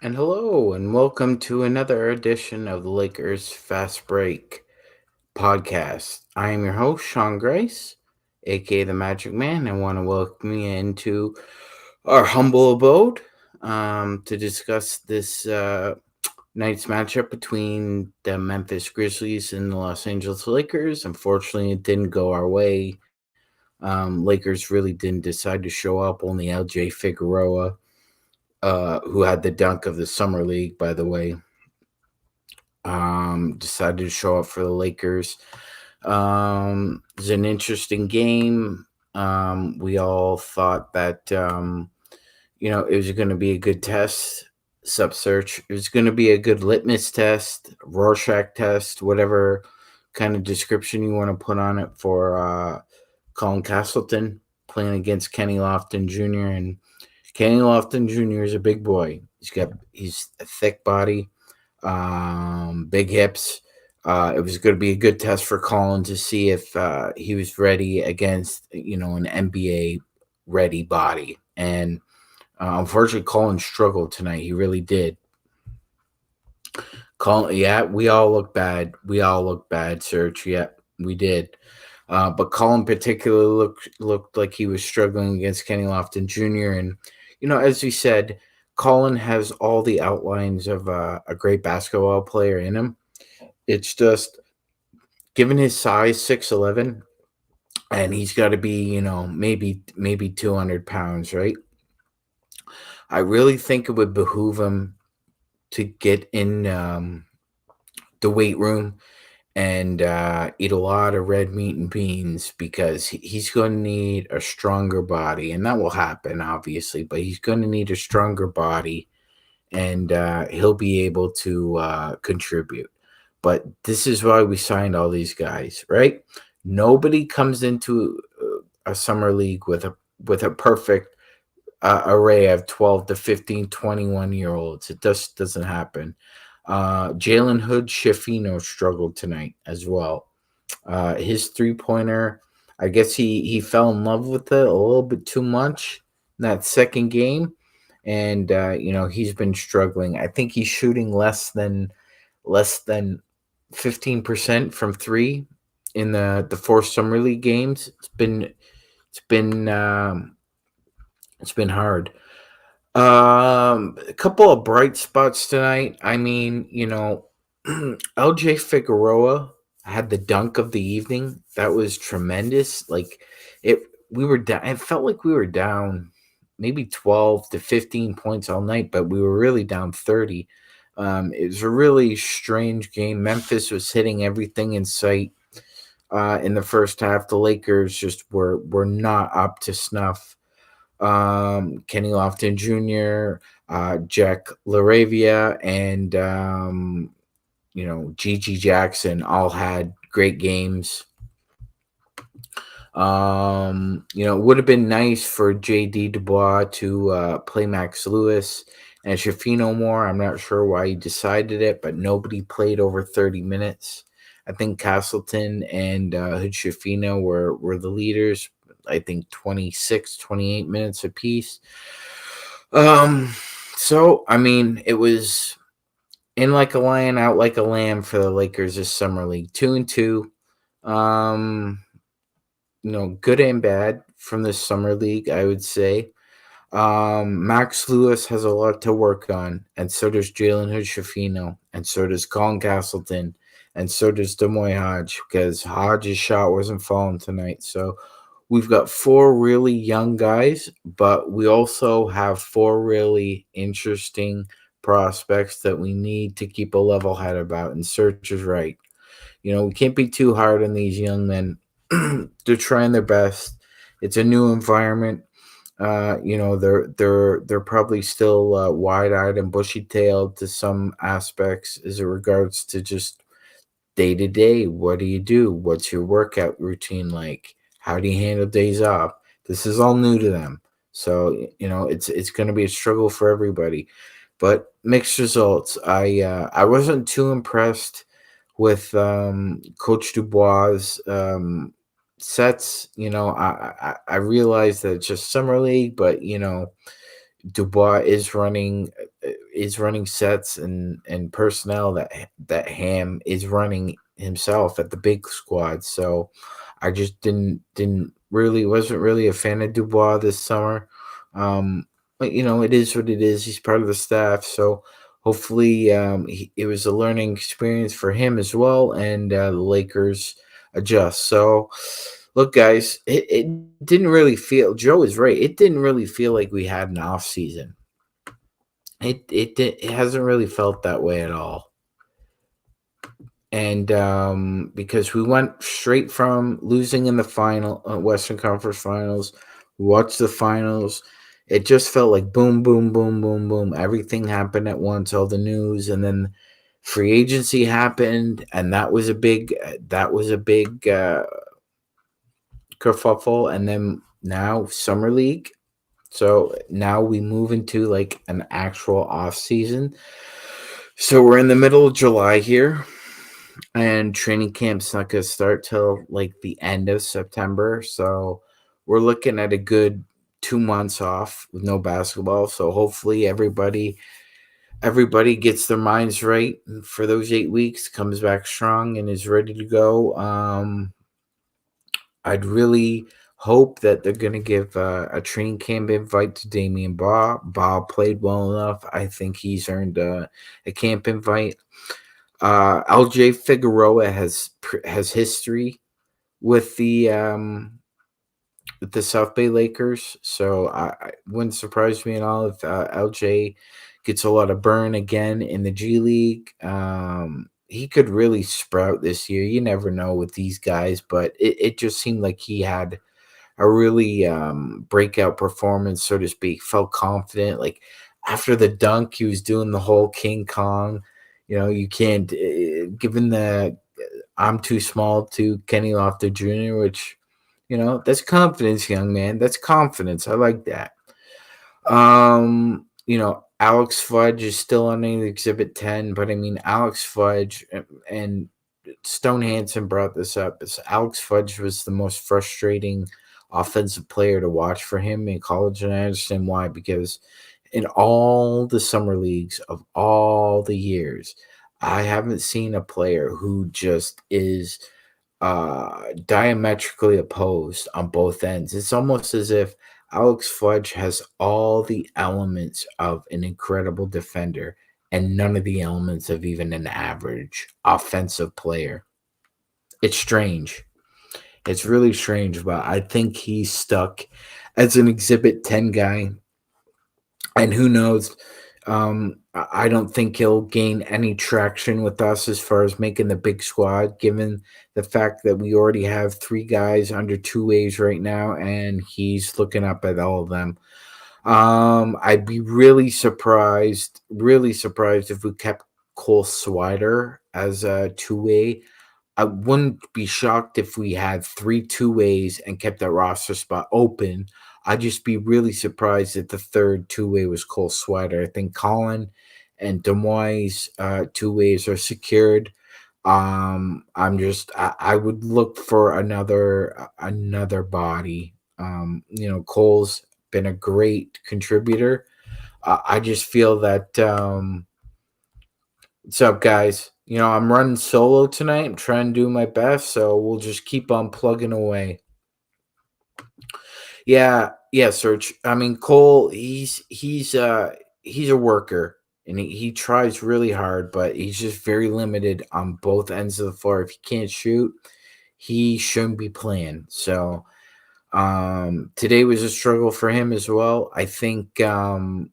And hello, and welcome to another edition of the Lakers Fast Break podcast. I am your host, Sean Grice, aka the Magic Man. I want to welcome you into our humble abode to discuss this night's matchup between the Memphis Grizzlies and the Los Angeles Lakers. Unfortunately, it didn't go our way. Lakers really didn't decide to show up. Only LJ Figueroa, who had the dunk of the Summer League, by the way, decided to show up for the Lakers. It was an interesting game. We all thought that it was going to be a good test. Sub search. It was going to be a good litmus test, Rorschach test, whatever kind of description you want to put on it for Colin Castleton playing against Kenny Lofton Jr. And Kenny Lofton Jr. is a big boy. He's a thick body, big hips. It was going to be a good test for Colin to see if he was ready against an NBA ready body. And unfortunately, Colin struggled tonight. He really did. Colin, yeah, we all look bad. We all look bad. Search, yeah, we did. But Colin particularly looked like he was struggling against Kenny Lofton Jr. And as we said, Colin has all the outlines of a great basketball player in him. It's just given his size, 6'11", and he's got to be maybe 200 pounds, right? I really think it would behoove him to get in the weight room and eat a lot of red meat and beans because he's going to need a stronger body, and that will happen, obviously. But he's going to need a stronger body, and he'll be able to contribute. But this is why we signed all these guys, right? Nobody comes into a summer league with a perfect array of 12 to 15, 21-year-olds. It just doesn't happen. Jalen Hood Schifino struggled tonight as well. His 3-pointer, I guess he fell in love with it a little bit too much in that second game. And he's been struggling. I think he's shooting less than 15% from three in the four summer league games. It's been hard. A couple of bright spots tonight. I mean, LJ Figueroa had the dunk of the evening. That was tremendous. Like it we were down, it felt like we were down maybe 12 to 15 points all night, but we were really down 30. It was a really strange game. Memphis was hitting everything in sight in the first half. The Lakers just were not up to snuff. Kenny Lofton Jr., Jack LaRavia, and Gigi Jackson all had great games. It would have been nice for JD Dubois to play Max Lewis and Shafino more. I'm not sure why he decided it, but nobody played over 30 minutes. I think Castleton and Hood Shafino were the leaders. I think 26, 28 minutes apiece. So I mean, it was in like a lion, out like a lamb for the Lakers this summer league. 2-2. Um, good and bad from this summer league, I would say. Max Lewis has a lot to work on, and so does Jalen Hood Shafino, and so does Colin Castleton, and so does Demoy Hodge, because Hodge's shot wasn't falling tonight. So we've got four really young guys, but we also have four really interesting prospects that we need to keep a level head about. And Search is right. We can't be too hard on these young men. They're trying their best. It's a new environment. They're probably still wide-eyed and bushy-tailed to some aspects as it regards to just day to day. What do you do? What's your workout routine like? How do you handle days off? This is all new to them. So, it's going to be a struggle for everybody. But mixed results. I wasn't too impressed with Coach Dubois' sets. I realized that it's just summer league, but Dubois is running is running sets and personnel that Ham is running himself at the big squad. So I just didn't really wasn't really a fan of Dubois this summer. But it is what it is. He's part of the staff, so hopefully it was a learning experience for him as well, and the Lakers adjust. So look, guys, it didn't really feel. Joe is right. It didn't really feel like we had an off season. It hasn't really felt that way at all. And because we went straight from losing in the final Western Conference Finals, we watched the finals. It just felt like boom, boom, boom, boom, boom. Everything happened at once. All the news, and then free agency happened, and that was a big kerfuffle. And then now summer league. So now we move into like an actual off season. So we're in the middle of July here, and training camp's not going to start till like the end of September. So we're looking at a good 2 months off with no basketball. So hopefully everybody gets their minds right for those 8 weeks, comes back strong, and is ready to go. I'd really hope that they're going to give a training camp invite to Damian Baugh. Baugh played well enough. I think he's earned a camp invite. LJ Figueroa has history with the South Bay Lakers, so I wouldn't surprise me at all if LJ gets a lot of burn again in the G League. He could really sprout this year. You never know with these guys, but it just seemed like he had a really breakout performance, so to speak. Felt confident. Like after the dunk, he was doing the whole King Kong. You can't, given the I'm too small to Kenny Lofton Jr., which, that's confidence, young man. That's confidence. I like that. Alex Fudge is still on Exhibit 10, but I mean, Alex Fudge and Stone Hansen brought this up. Alex Fudge was the most frustrating offensive player to watch for him in college, and I understand why, because in all the summer leagues of all the years, I haven't seen a player who just is diametrically opposed on both ends. It's almost as if Alex Fudge has all the elements of an incredible defender and none of the elements of even an average offensive player. It's strange. It's really strange, but I think he's stuck as an Exhibit 10 guy. And who knows? I don't think he'll gain any traction with us as far as making the big squad, given the fact that we already have 3 guys under 2 ways right now, and he's looking up at all of them. I'd be really surprised if we kept Cole Swider as a 2-way. I wouldn't be shocked if we had 3 2-ways and kept that roster spot open. I'd just be really surprised if the third 2-way was Cole Swider. I think Colin and Demois 2-ways are secured. I would look for another body. Cole's been a great contributor. I just feel that what's up, guys? I'm running solo tonight. I'm trying to do my best, so we'll just keep on plugging away. Yeah, Serge. I mean, Cole, he's a worker, and he tries really hard, but he's just very limited on both ends of the floor. If he can't shoot, he shouldn't be playing. So today was a struggle for him as well. I think Cole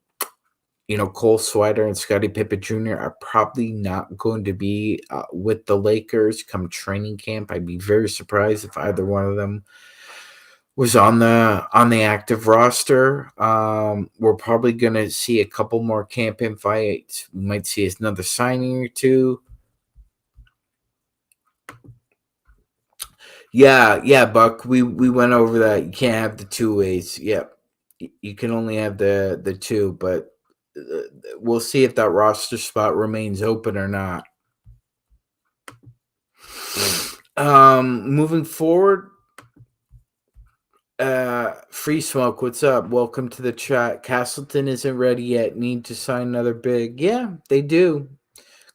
Swider and Scottie Pippen Jr. are probably not going to be with the Lakers come training camp. I'd be very surprised if either one of them was on the active roster. We're probably going to see a couple more camp invites. We might see another signing or two. Yeah, Buck. We went over that. You can't have the 2-ways. Yep. You can only have the 2, but we'll see if that roster spot remains open or not. Moving forward, Free Smoke, what's up? Welcome to the chat. Castleton isn't ready yet. Need to sign another big. Yeah, they do.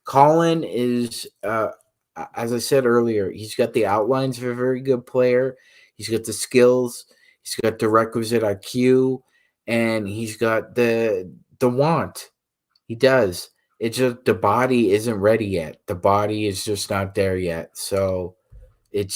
Colin is, as I said earlier, he's got the outlines of a very good player. He's got the skills. He's got the requisite IQ, and he's got the want. He does. It's just the body isn't ready yet. The body is just not there yet. So it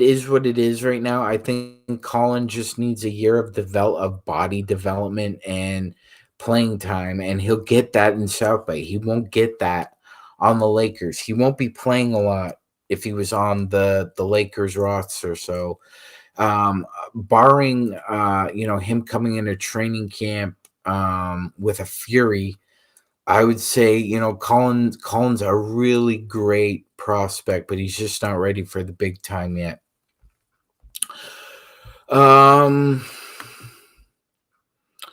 is what it is right now. I think Colin just needs a year of body development and playing time, and he'll get that in South Bay. He won't get that on the Lakers. He won't be playing a lot if he was on the Lakers roster. So, barring him coming into training camp with a fury, I would say, Colin's a really great prospect, but he's just not ready for the big time yet.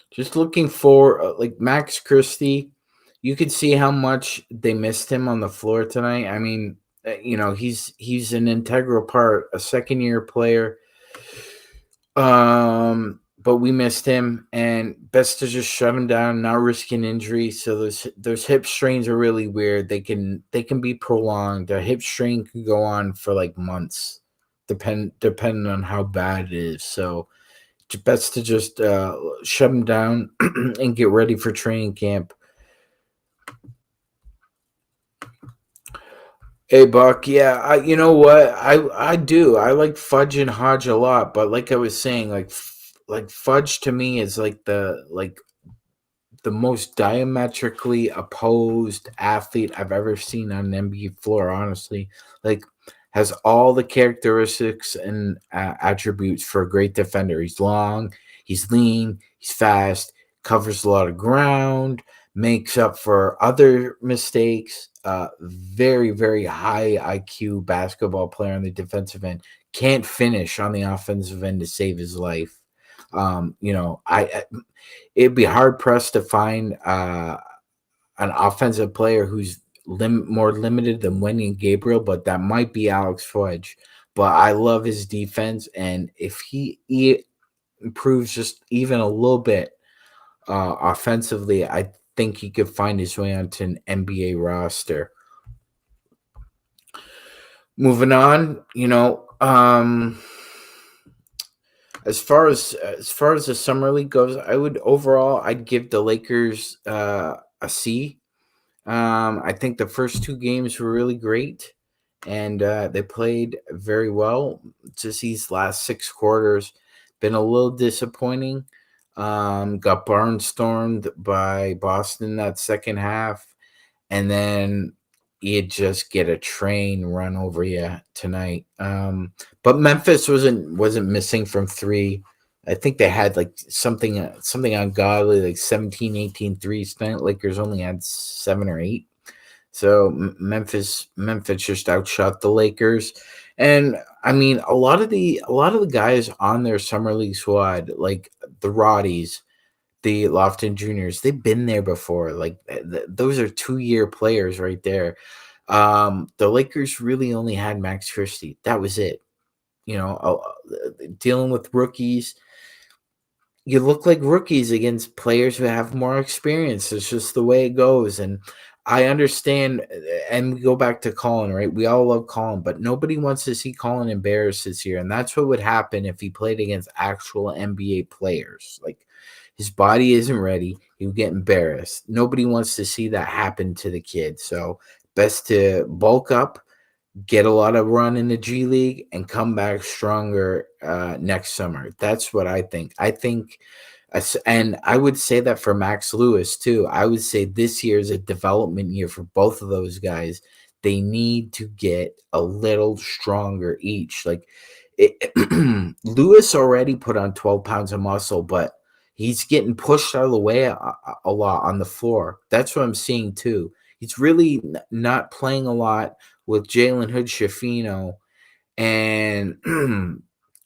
Just looking for like Max Christie. You could see how much they missed him on the floor tonight. I mean, he's an integral part, a second year player. But we missed him, and best to just shut him down, not risking injury. So those hip strains are really weird. They can be prolonged. A hip strain can go on for like months, depending on how bad it is. So it's best to just shut him down and get ready for training camp. Hey Buck, yeah, you know what? I do. I like Fudge and Hodge a lot, but like I was saying, like Fudge to me is like the most diametrically opposed athlete I've ever seen on an NBA floor. Honestly, like has all the characteristics and attributes for a great defender. He's long, he's lean, he's fast, covers a lot of ground, makes up for other mistakes. Very, very high IQ basketball player on the defensive end. Can't finish on the offensive end to save his life. I it'd be hard pressed to find an offensive player who's more limited than Wendy and Gabriel, but that might be Alex Fudge. But I love his defense, and if he improves just even a little bit offensively, I think he could find his way onto an NBA roster. Moving on, as far as the summer league goes, I'd give the Lakers a C. I think the first two games were really great, and they played very well. Just these last six quarters been a little disappointing. Got barnstormed by Boston that second half, and then you just get a train run over you tonight. But Memphis wasn't missing from three. I think they had like something ungodly, like 17, 18 threes tonight. Lakers only had 7 or 8. So Memphis just outshot the Lakers. And I mean, a lot of the guys on their summer league squad, like the Roddies, the Lofton Juniors, they've been there before. Like those are 2-year players right there. The Lakers really only had Max Christie. That was it. Dealing with rookies, you look like rookies against players who have more experience. It's just the way it goes. And I understand. And we go back to Colin, right? We all love Colin, but nobody wants to see Colin embarrassed this year. And that's what would happen if he played against actual NBA players. Like, his body isn't ready. He would get embarrassed. Nobody wants to see that happen to the kid. So best to bulk up, get a lot of run in the G League, and come back stronger next summer. That's what I think. And I would say that for Max Lewis too. I would say this year is a development year for both of those guys. They need to get a little stronger each. Like Lewis already put on 12 pounds of muscle, but he's getting pushed out of the way a lot on the floor. That's what I'm seeing too. He's really not playing a lot with Jalen Hood-Schifino and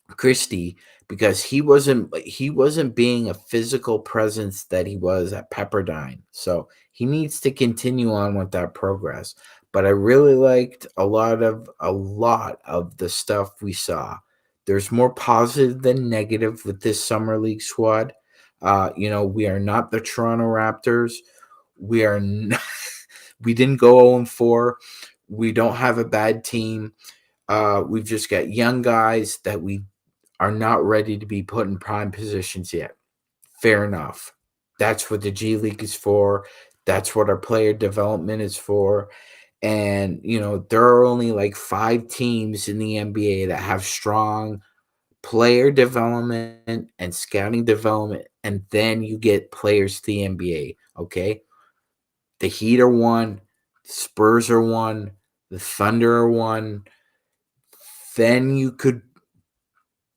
Christie because he wasn't being a physical presence that he was at Pepperdine. So he needs to continue on with that progress. But I really liked a lot of the stuff we saw. There's more positive than negative with this summer league squad. We are not the Toronto Raptors. We are not, we didn't go 0-4. We don't have a bad team. We've just got young guys that we are not ready to be put in prime positions yet. Fair enough. That's what the G League is for. That's what our player development is for. And, there are only like 5 teams in the NBA that have strong player development and scouting development. And then you get players to the NBA. Okay. The Heat are one, Spurs are one, the Thunder are one. Then you could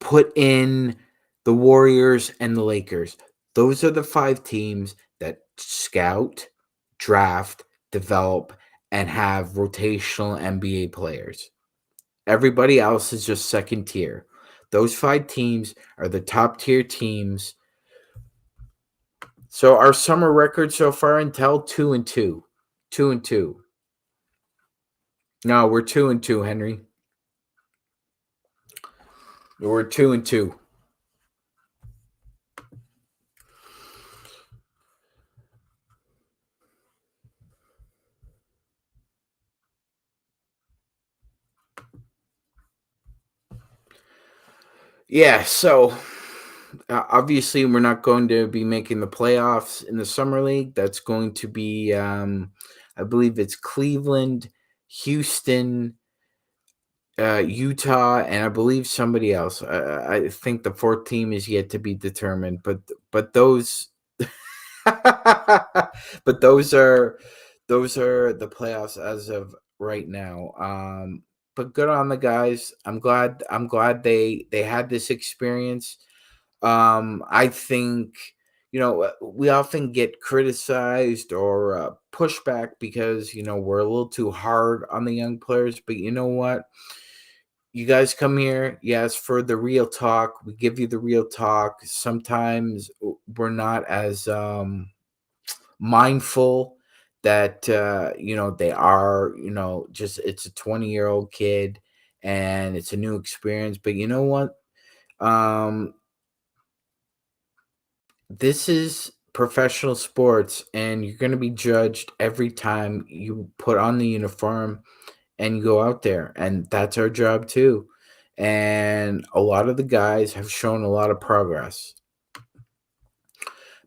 put in the Warriors and the Lakers. Those are the 5 teams that scout, draft, develop, and have rotational NBA players. Everybody else is just second tier. Those 5 teams are the top tier teams. So our summer record so far until 2-2. 2-2. No, we're 2-2, Henry. We're 2-2. Yeah, so obviously we're not going to be making the playoffs in the summer league. That's going to be, I believe it's Cleveland, Houston, Utah, and I believe somebody else. I think the 4th team is yet to be determined, but those, but those are the playoffs as of right now. But good on the guys. I'm glad they had this experience. I think we often get criticized or pushback because we're a little too hard on the young players. But you know what? You guys come here, yes, for the real talk. We give you the real talk. Sometimes we're not as mindful that they are just it's a 20-year-old kid and it's a new experience. But you know what? Um, this is professional sports, and you're going to be judged every time you put on the uniform and you go out there, and that's our job too. And a lot of the guys have shown a lot of progress.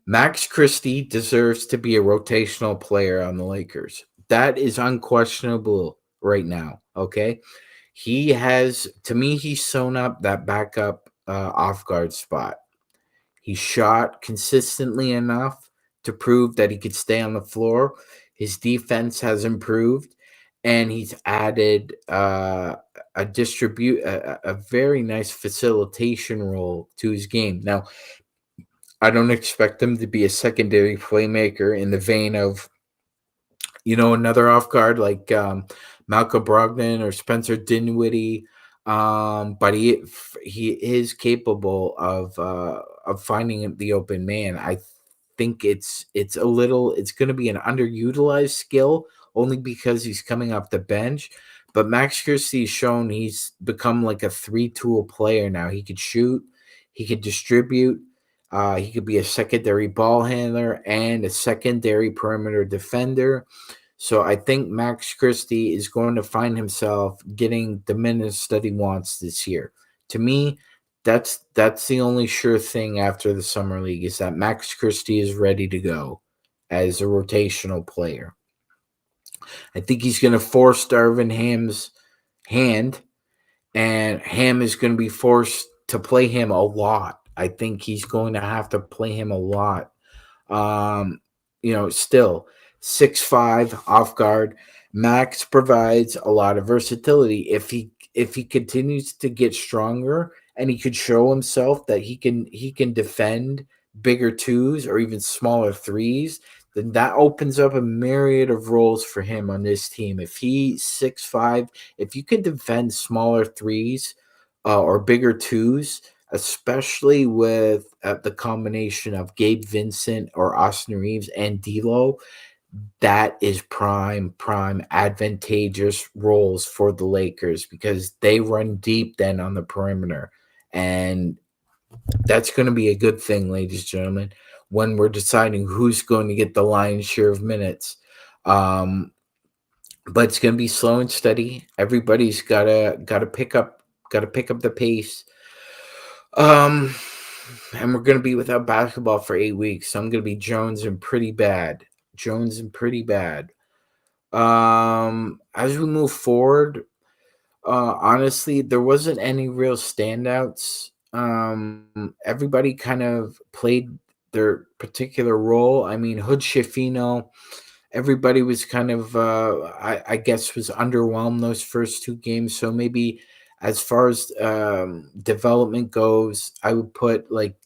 Max Christie deserves to be a rotational player on the Lakers. That is unquestionable right now. Okay. To me, he's sewn up that backup off guard spot. He shot consistently enough to prove that he could stay on the floor. His defense has improved, and he's added a very nice facilitation role to his game. Now, I don't expect him to be a secondary playmaker in the vein of another off guard like Malcolm Brogdon or Spencer Dinwiddie. But he is capable of finding the open man. I think it's going to be an underutilized skill only because he's coming off the bench. But Max Christie's shown he's become like a 3-tool player now. He could shoot, he could distribute, he could be a secondary ball handler and a secondary perimeter defender. So I think Max Christie is going to find himself getting the minutes that he wants this year. To me, that's the only sure thing after the summer league is that Max Christie is ready to go as a rotational player. I think he's going to force Darvin Ham's hand, and Ham is going to be forced to play him a lot. I think he's going to have to play him a lot. Still 6'5" off guard. Max provides a lot of versatility. If he continues to get stronger and he could show himself that he can defend bigger twos or even smaller threes, then that opens up a myriad of roles for him on this team. If he's 6'5", if you can defend smaller threes or bigger twos, especially with the combination of Gabe Vincent or Austin Reeves and D'Lo, that is prime advantageous roles for the Lakers because they run deep then on the perimeter. And that's going to be a good thing, ladies and gentlemen, when we're deciding who's going to get the lion's share of minutes. But it's going to be slow and steady. Everybody's gotta pick up the pace. Um, and we're going to be without basketball for 8 weeks. So I'm going to be Jones and pretty bad. Jones and pretty bad. As we move forward, honestly, there wasn't any real standouts. Everybody kind of played their particular role. I mean, Hood Shifino, everybody was kind of, I guess, was underwhelmed those first two games. So maybe as far as development goes, I would put like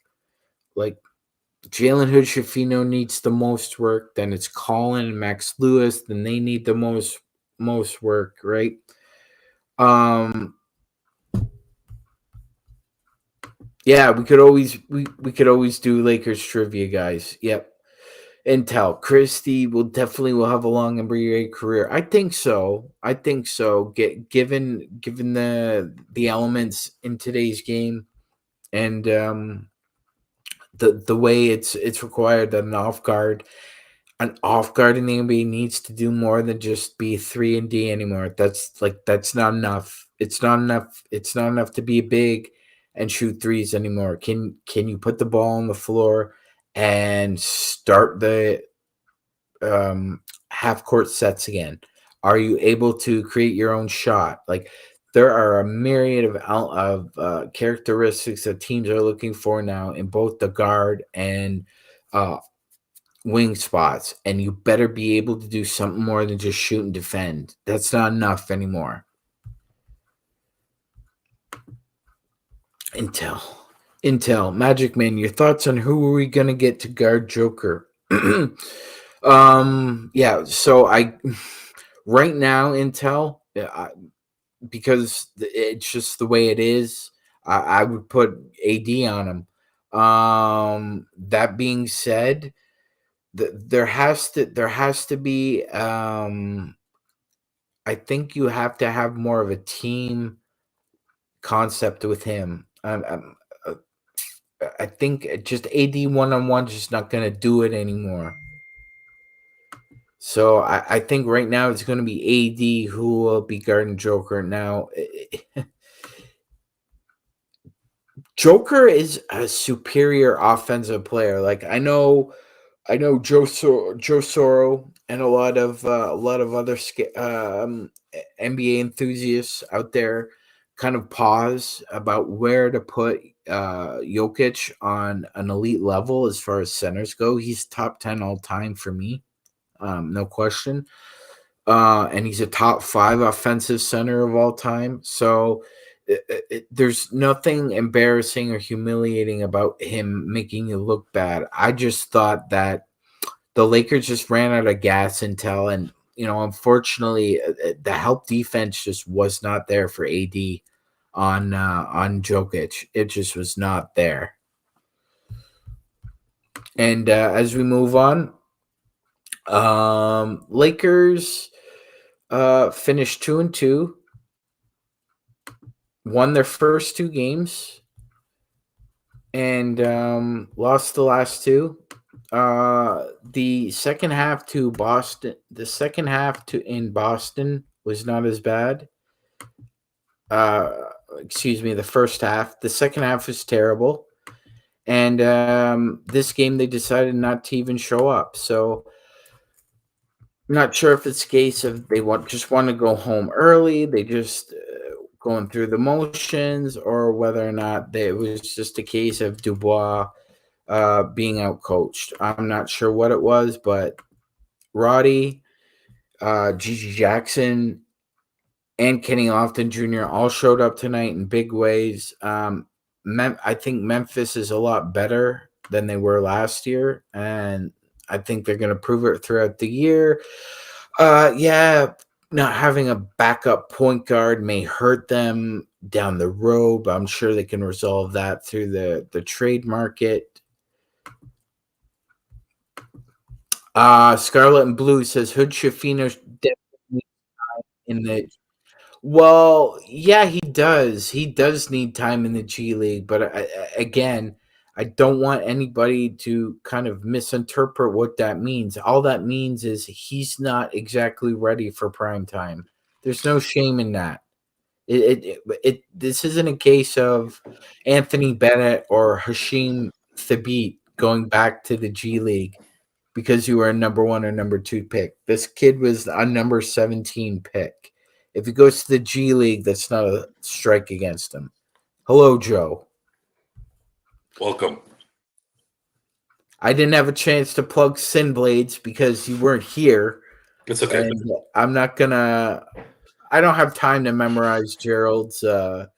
Jalen Hood Shifino needs the most work. Then it's Colin and Max Lewis. Then they need the most work, right? Um, Yeah, we could always do Lakers trivia, guys. Yep. Intel. Christie will have a long NBA career. I think so. I think so. Given the elements in today's game and the way it's required that an off guard in the NBA needs to do more than just be 3 and D anymore. That's not enough. It's not enough. It's not enough to be big and shoot threes anymore. Can you put the ball on the floor and start the half court sets again? Are you able to create your own shot? Like there are a myriad of characteristics that teams are looking for now in both the guard and uh, wing spots, and you better be able to do something more than just shoot and defend. That's not enough anymore. Intel. MagicMan, your thoughts on who are we gonna get to guard Joker? Yeah, so I right now, Intel, because it's just the way it is, I would put AD on him. That being said, there has to be I think you have to have more of a team concept with him. I think just AD one on one just not gonna do it anymore. So I think right now it's going to be AD who will be guarding Joker. Now, Joker is a superior offensive player. Like I know Joe Soro and a lot of other NBA enthusiasts out there kind of pause about where to put Jokic on an elite level as far as centers go. He's top 10 all time for me, no question. And he's a top 5 offensive center of all time. So there's nothing embarrassing or humiliating about him making you look bad. I just thought that the Lakers just ran out of gas until, and unfortunately, the help defense just was not there for AD on Jokic. It just was not there. And as we move on, Lakers finished 2-2, won their first 2 games, and lost the last 2. The second half in Boston was not as bad. Excuse me, the first half. The second half was terrible. And this game they decided not to even show up. So I'm not sure if it's a case of they just want to go home early. They just going through the motions, or whether or not it was just a case of Dubois being outcoached. I'm not sure what it was, but Roddy, Gigi Jackson, and Kenny Lofton Jr. all showed up tonight in big ways. I think Memphis is a lot better than they were last year, and I think they're going to prove it throughout the year. Yeah, not having a backup point guard may hurt them down the road, but I'm sure they can resolve that through the trade market. Scarlet and Blue says Hood Shafino definitely in the Well, yeah, he does. He does need time in the G League, but again, I don't want anybody to kind of misinterpret what that means. All that means is he's not exactly ready for prime time. There's no shame in that. This isn't a case of Anthony Bennett or Hashim Thabit going back to the G League because you were a number 1 or number 2 pick. This kid was a number 17 pick. If he goes to the G League, that's not a strike against him. Hello, Joe. Welcome. I didn't have a chance to plug SynBlades because you weren't here. It's okay. And I'm not going to – I don't have time to memorize Gerald's opening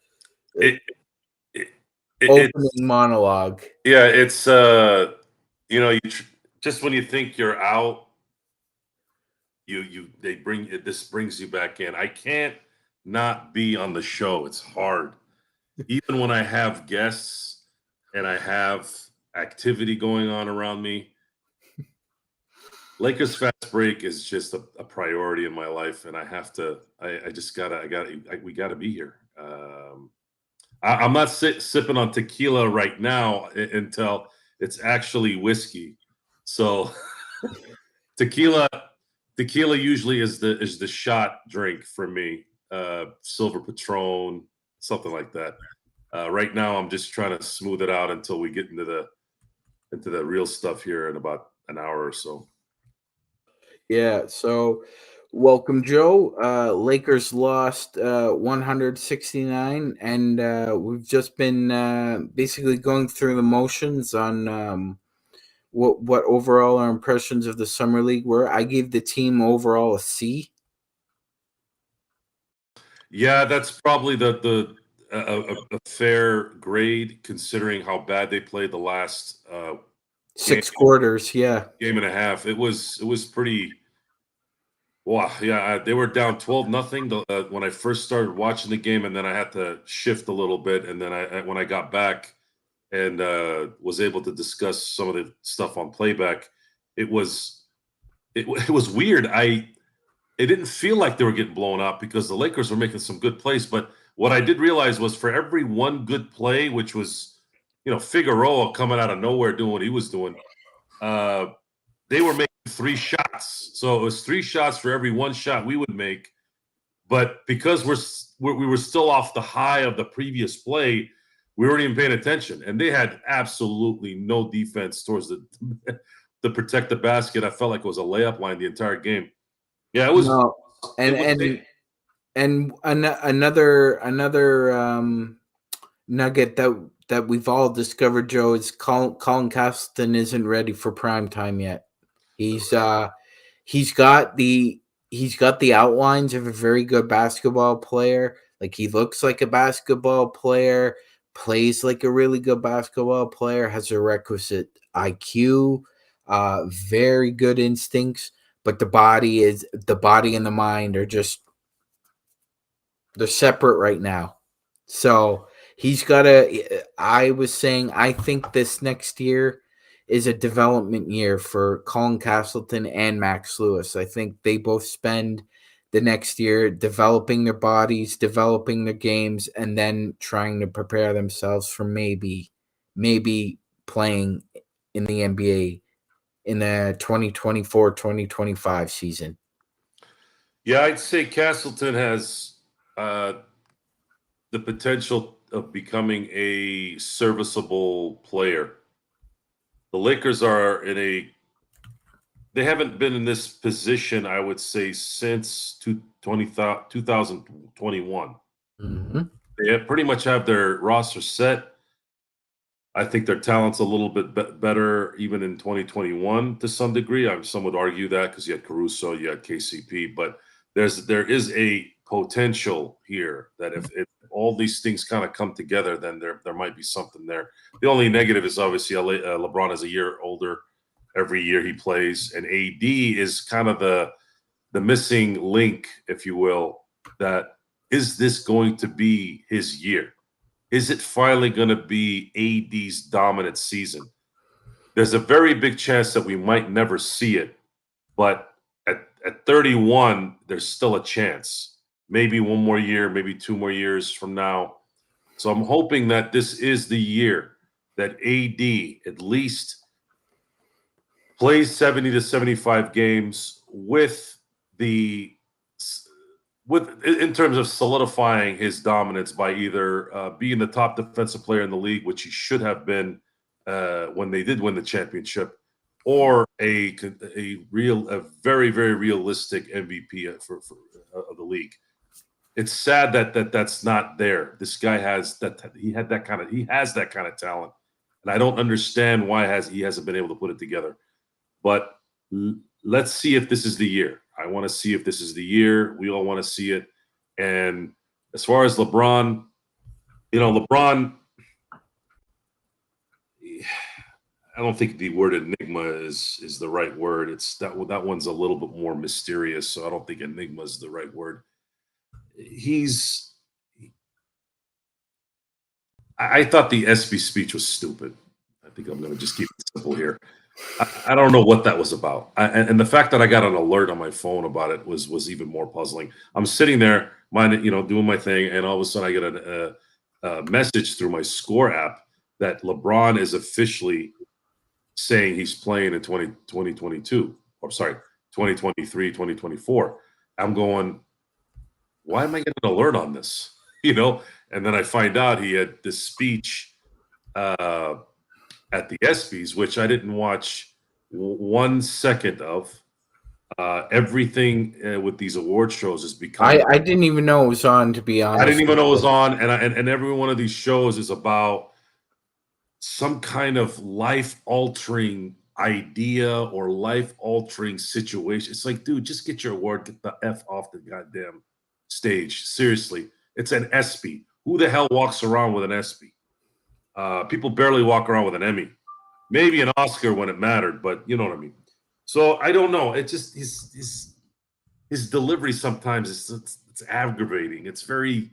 monologue. Yeah, it's just when you think you're out, this brings you back in. I can't not be on the show. It's hard. Even when I have guests and I have activity going on around me, Lakers Fast Break is just a priority in my life, and I have to. We gotta be here. I'm not sipping on tequila right now until it's actually whiskey. So tequila usually is the shot drink for me. Silver Patron, something like that. Right now, I'm just trying to smooth it out until we get into the real stuff here in about an hour or so. Yeah, so welcome, Joe. Lakers lost 169, and we've just been basically going through the motions on what overall our impressions of the summer league were. I gave the team overall a C. Yeah, that's probably a fair grade considering how bad they played the last 6 quarters. Yeah, game and a half. It was pretty. Wow, yeah, they were down 12-0 when I first started watching the game, and then I had to shift a little bit, and then when I got back and was able to discuss some of the stuff on playback, it was weird. It didn't feel like they were getting blown out because the Lakers were making some good plays, but what I did realize was for every one good play, which was Figueroa coming out of nowhere doing what he was doing, they were making 3 shots. So it was 3 shots for every 1 shot we would make. But because we were still off the high of the previous play, we weren't even paying attention. And they had absolutely no defense towards to protect the basket. I felt like it was a layup line the entire game. Yeah, it was. No, and another nugget that we've all discovered, Joe, is Colin Castleton isn't ready for prime time yet. He's got the outlines of a very good basketball player. Like, he looks like a basketball player, plays like a really good basketball player, has a requisite IQ, very good instincts, but the body and the mind are just, they're separate right now. So he's got to. I was saying, I think this next year is a development year for Colin Castleton and Max Lewis. I think they both spend the next year developing their bodies, developing their games, and then trying to prepare themselves for maybe playing in the NBA in the 2024-2025 season. Yeah, I'd say Castleton has the potential of becoming a serviceable player. The Lakers are they haven't been in this position, I would say, since 2021. Mm-hmm. They pretty much have their roster set. I think their talent's a little bit better even in 2021 to some degree. Some would argue that because you had Caruso, you had KCP, but there is a potential here that if all these things kind of come together, then there might be something there. The only negative is obviously LeBron is a year older every year he plays, and AD is kind of the missing link, if you will. That is this going to be his year? Is it finally going to be AD's dominant season? There's a very big chance that we might never see it, but at 31, there's still a chance. maybe one more year, maybe 2 more years from now. So I'm hoping that this is the year that AD at least plays 70 to 75 games in terms of solidifying his dominance by either being the top defensive player in the league, which he should have been when they did win the championship, or a very, very realistic MVP of the league. It's sad that that's not there. This guy has that kind of talent, and I don't understand why he hasn't been able to put it together. But let's see if this is the year. I want to see if this is the year. We all want to see it. And as far as LeBron, LeBron, I don't think the word enigma is the right word. It's that one's a little bit more mysterious, so I don't think enigma is the right word. I thought the SB speech was stupid. I think I'm going to just keep it simple here. I don't know what that was about. And the fact that I got an alert on my phone about it was even more puzzling. I'm sitting there, doing my thing, and all of a sudden I get a message through my Score app that LeBron is officially saying he's playing in 2022, or sorry, 2023, 2024. I'm going, why am I getting an alert on this? And then I find out he had this speech at the ESPYs, which I didn't watch 1 second of. Everything with these award shows is becoming. I didn't even know it was on, to be honest. I didn't even know it was on, and every one of these shows is about some kind of life-altering idea or life-altering situation. It's like, dude, just get your award, get the F off the goddamn stage. Seriously, it's an ESPY. Who the hell walks around with an ESPY? People barely walk around with an Emmy, maybe an Oscar when it mattered, but you know what I mean. So I don't know. It just his delivery sometimes it's aggravating. It's very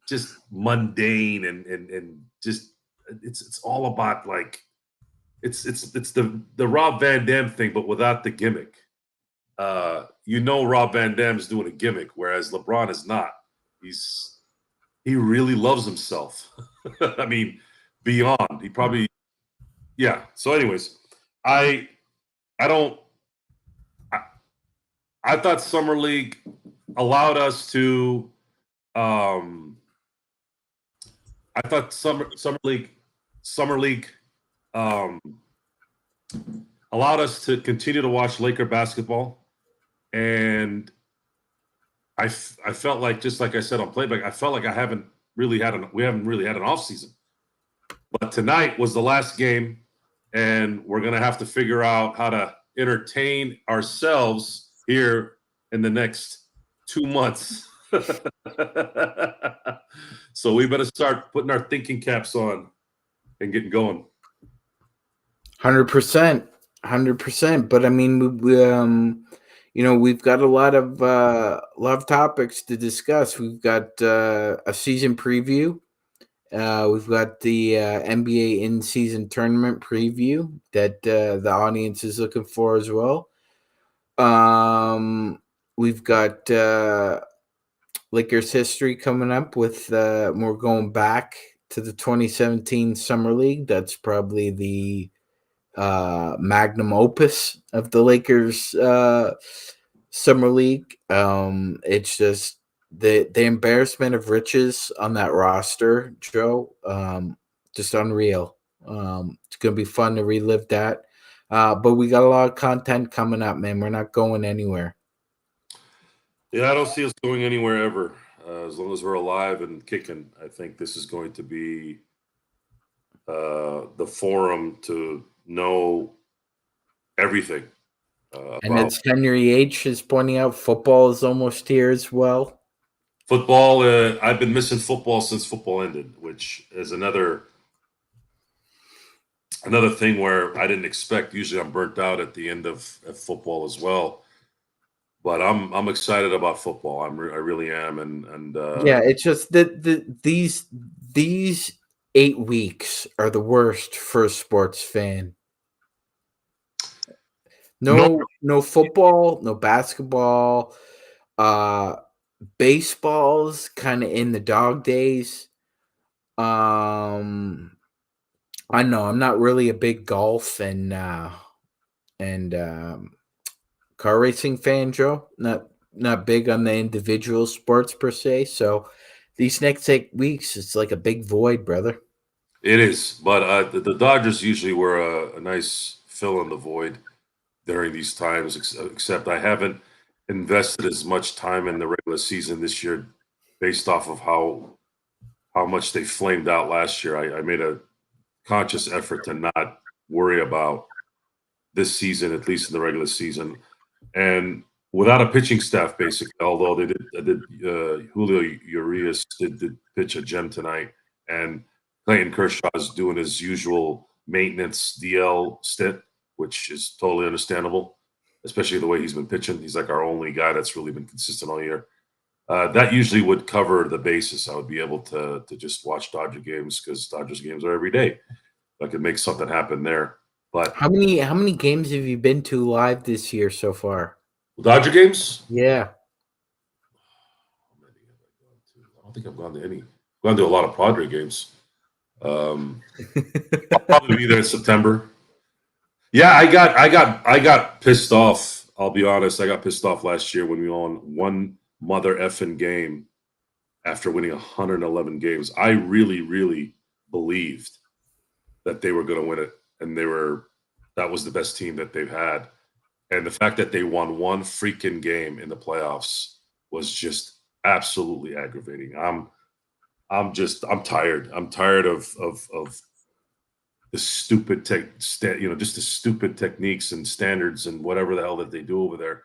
just mundane and just it's all about like it's the Rob Van Dam thing, but without the gimmick. Rob Van Dam's doing a gimmick, whereas LeBron is not. He really loves himself. I mean, beyond. He probably, yeah. So, anyways, I thought Summer League allowed us to. I thought Summer League allowed us to continue to watch Laker basketball, and I felt like, just like I said on playback, I felt like we haven't really had an offseason. But tonight was the last game, and we're going to have to figure out how to entertain ourselves here in the next 2 months. So we better start putting our thinking caps on and getting going. 100%. But I mean, we've got a lot of topics to discuss. We've got a season preview. We've got the NBA in-season tournament preview that the audience is looking for as well. We've got Lakers history coming up with we're going back to the 2017 Summer League. That's probably the magnum opus of the Lakers Summer League. It's just the embarrassment of riches on that roster, Joe. Just unreal. It's gonna be fun to relive that. But we got a lot of content coming up, man. We're not going anywhere. Yeah, I don't see us going anywhere ever. As long as we're alive and kicking, I think this is going to be the forum to know everything. And as Henry H is pointing out, football is almost here as well. Football, I've been missing football since football ended, which is another thing where I didn't expect. Usually I'm burnt out at the end of football as well. But I'm excited about football. I really am, and yeah, it's just that these 8 weeks are the worst for a sports fan. No football, no basketball. Baseball's kind of in the dog days. I know I'm not really a big golf and car racing fan, Joe. Not big on the individual sports per se. So these next 8 weeks, it's like a big void, brother. It is, but the Dodgers usually were a nice fill in the void during these times. Except I haven't invested as much time in the regular season this year, based off of how much they flamed out last year. I made a conscious effort to not worry about this season, at least in the regular season, and without a pitching staff, basically. Although Julio Urias did pitch a gem tonight, and Clayton Kershaw is doing his usual maintenance DL stint, which is totally understandable, especially the way he's been pitching. He's like our only guy that's really been consistent all year. That usually would cover the basis. I would be able to just watch Dodger games because Dodgers games are every day. I could make something happen there. But How many games have you been to live this year so far? Dodger games? Yeah. I don't think I've gone to any. I've gone to a lot of Padre games. I'll probably be there in September. Yeah, I got pissed off. I'll be honest. I got pissed off last year when we won one mother effing game after winning 111 games. I really, really believed that they were going to win it, and that was the best team that they've had. And the fact that they won one freaking game in the playoffs was just absolutely aggravating. I'm tired. I'm tired of the stupid just the stupid techniques and standards and whatever the hell that they do over there.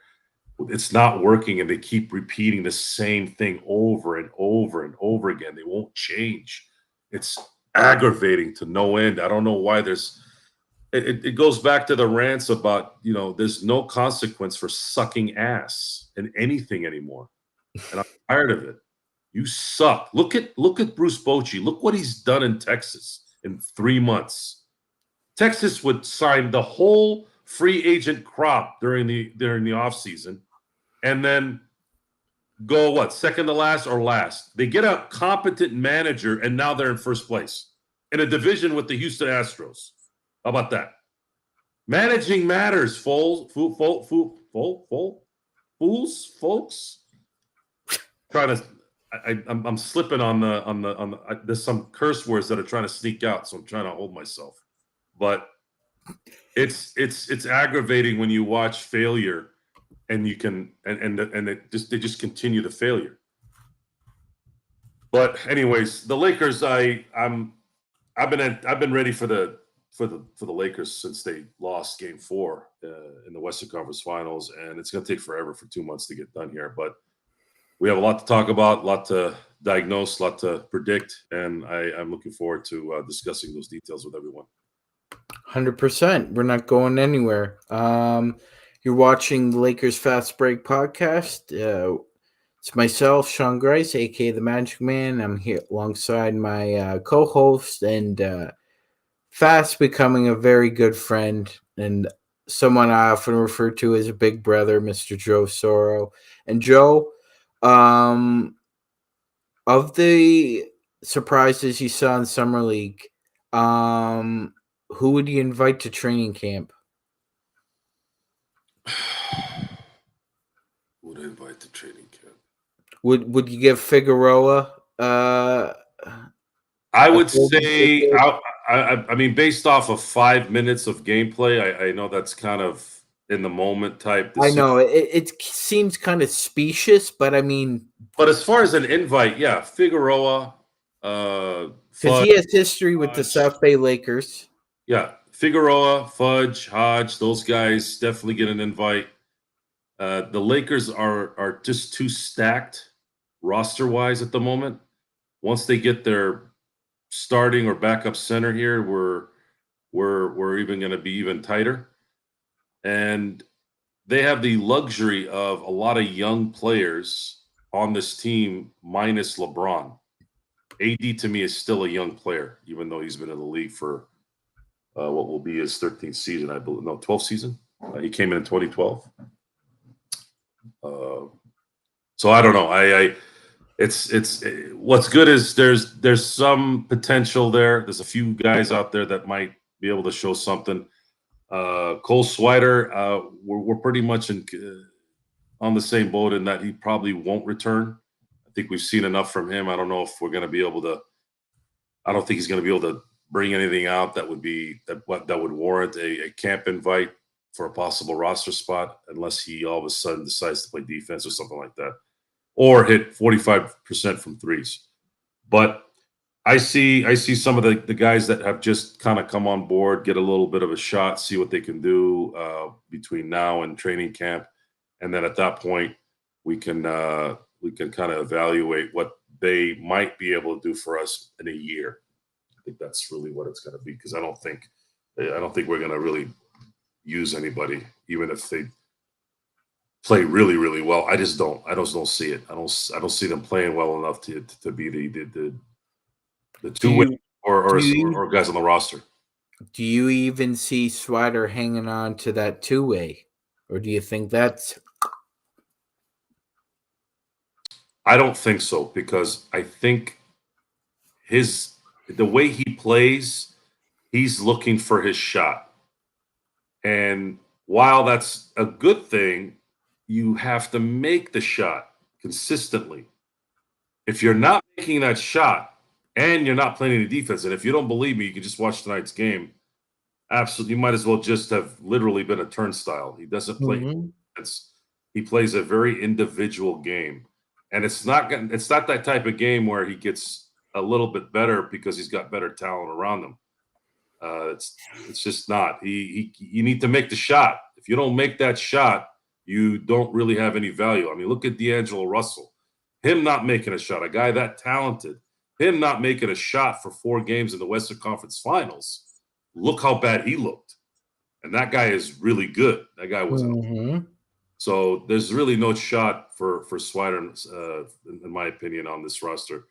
It's not working, and they keep repeating the same thing over and over and over again. They won't change. It's aggravating to no end. I don't know why it goes back to the rants about, there's no consequence for sucking ass in anything anymore. And I'm tired of it. You suck. Look at Bruce Bochy. Look what he's done in Texas in 3 months. Texas would sign the whole free agent crop during the offseason and then go second to last or last. They get a competent manager, and now they're in first place in a division with the Houston Astros. How about that? Managing matters, folks. Trying to, I'm slipping on the. There's some curse words that are trying to sneak out, so I'm trying to hold myself. But it's aggravating when you watch failure, and you can they just continue the failure. But anyways, the Lakers, I've been ready for the Lakers since they lost Game 4 in the Western Conference Finals, and it's going to take forever for 2 months to get done here. But we have a lot to talk about, a lot to diagnose, a lot to predict, and I'm looking forward to discussing those details with everyone. 100%. We're not going anywhere. You're watching the Lakers Fast Break podcast. It's myself, Sean Grice, aka the MagicMan. I'm here alongside my co-host and fast becoming a very good friend and someone I often refer to as a big brother, Mr. Joe Soro. And Joe, of the surprises you saw in Summer League, who would you invite to training camp? Would I invite to training camp? Would you give Figueroa? I would say, I mean, based off of 5 minutes of gameplay, I know that's kind of in the moment type decision. I know it seems kind of specious, but I mean, but as far as an invite, yeah, Figueroa, because he has history with the South Bay Lakers. Yeah, Figueroa, Fudge, Hodge, those guys definitely get an invite. The Lakers are just too stacked roster-wise at the moment. Once they get their starting or backup center here, we're even going to be even tighter. And they have the luxury of a lot of young players on this team minus LeBron. AD to me is still a young player, even though he's been in the league for what will be his 13th season, I believe. No, 12th season. He came in 2012. So I don't know. It's what's good is there's some potential there. There's a few guys out there that might be able to show something. Cole Swider, we're pretty much on the same boat in that he probably won't return. I think we've seen enough from him. I don't know if we're going to be able to. I don't think he's going to be able to bring anything out that would warrant a camp invite for a possible roster spot, unless he all of a sudden decides to play defense or something like that, or hit 45% from threes. But I see some of the guys that have just kind of come on board, get a little bit of a shot, see what they can do between now and training camp, and then at that point we can kind of evaluate what they might be able to do for us in a year. I think that's really what it's going to be, because I don't think we're going to really use anybody, even if they play really, really well. I just don't see it. I don't see them playing well enough to be the two-way or guys on the roster. Do you even see Swider hanging on to that two-way, or do you think that's? I don't think so, because I think the way he plays, he's looking for his shot. And while that's a good thing, you have to make the shot consistently. If you're not making that shot and you're not playing any defense, and if you don't believe me, you can just watch tonight's game. Absolutely, you might as well just have literally been a turnstile. He doesn't play defense. He plays a very individual game. And it's not that type of game where he gets a little bit better because he's got better talent around him. It's just not. You need to make the shot. If you don't make that shot, you don't really have any value. I mean, look at D'Angelo Russell. Him not making a shot, a guy that talented, him not making a shot for 4 games in the Western Conference Finals. Look how bad he looked. And that guy is really good. That guy was So there's really no shot for Swider, in my opinion, on this roster.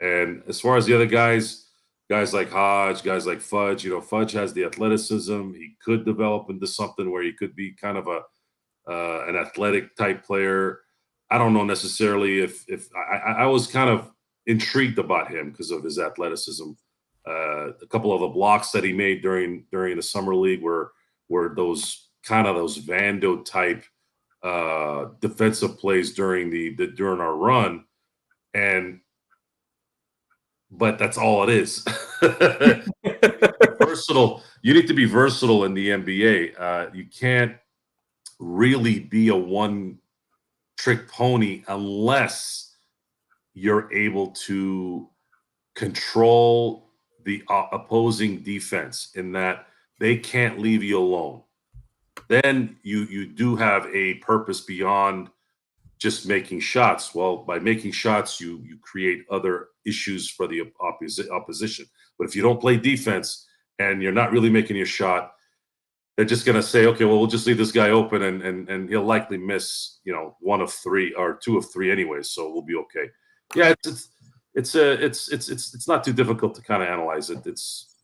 And as far as the other guys like Hodge, guys like Fudge, Fudge has the athleticism. He could develop into something where he could be kind of an athletic type player. I don't know necessarily if I was kind of intrigued about him because of his athleticism. A couple of the blocks that he made during the summer league were those Vando type defensive plays during our run, but that's all it is. Versatile. You need to be versatile in the NBA. You can't really be a one-trick pony unless you're able to control the opposing defense, in that they can't leave you alone. Then you do have a purpose beyond just making shots. Well, by making shots, you create other issues for the opposition. But if you don't play defense and you're not really making your shot, they're just going to say, okay, well, we'll just leave this guy open, and he'll likely miss, 1 of 3 or 2 of 3 anyway, so we'll be okay. Yeah, it's not too difficult to kind of analyze it.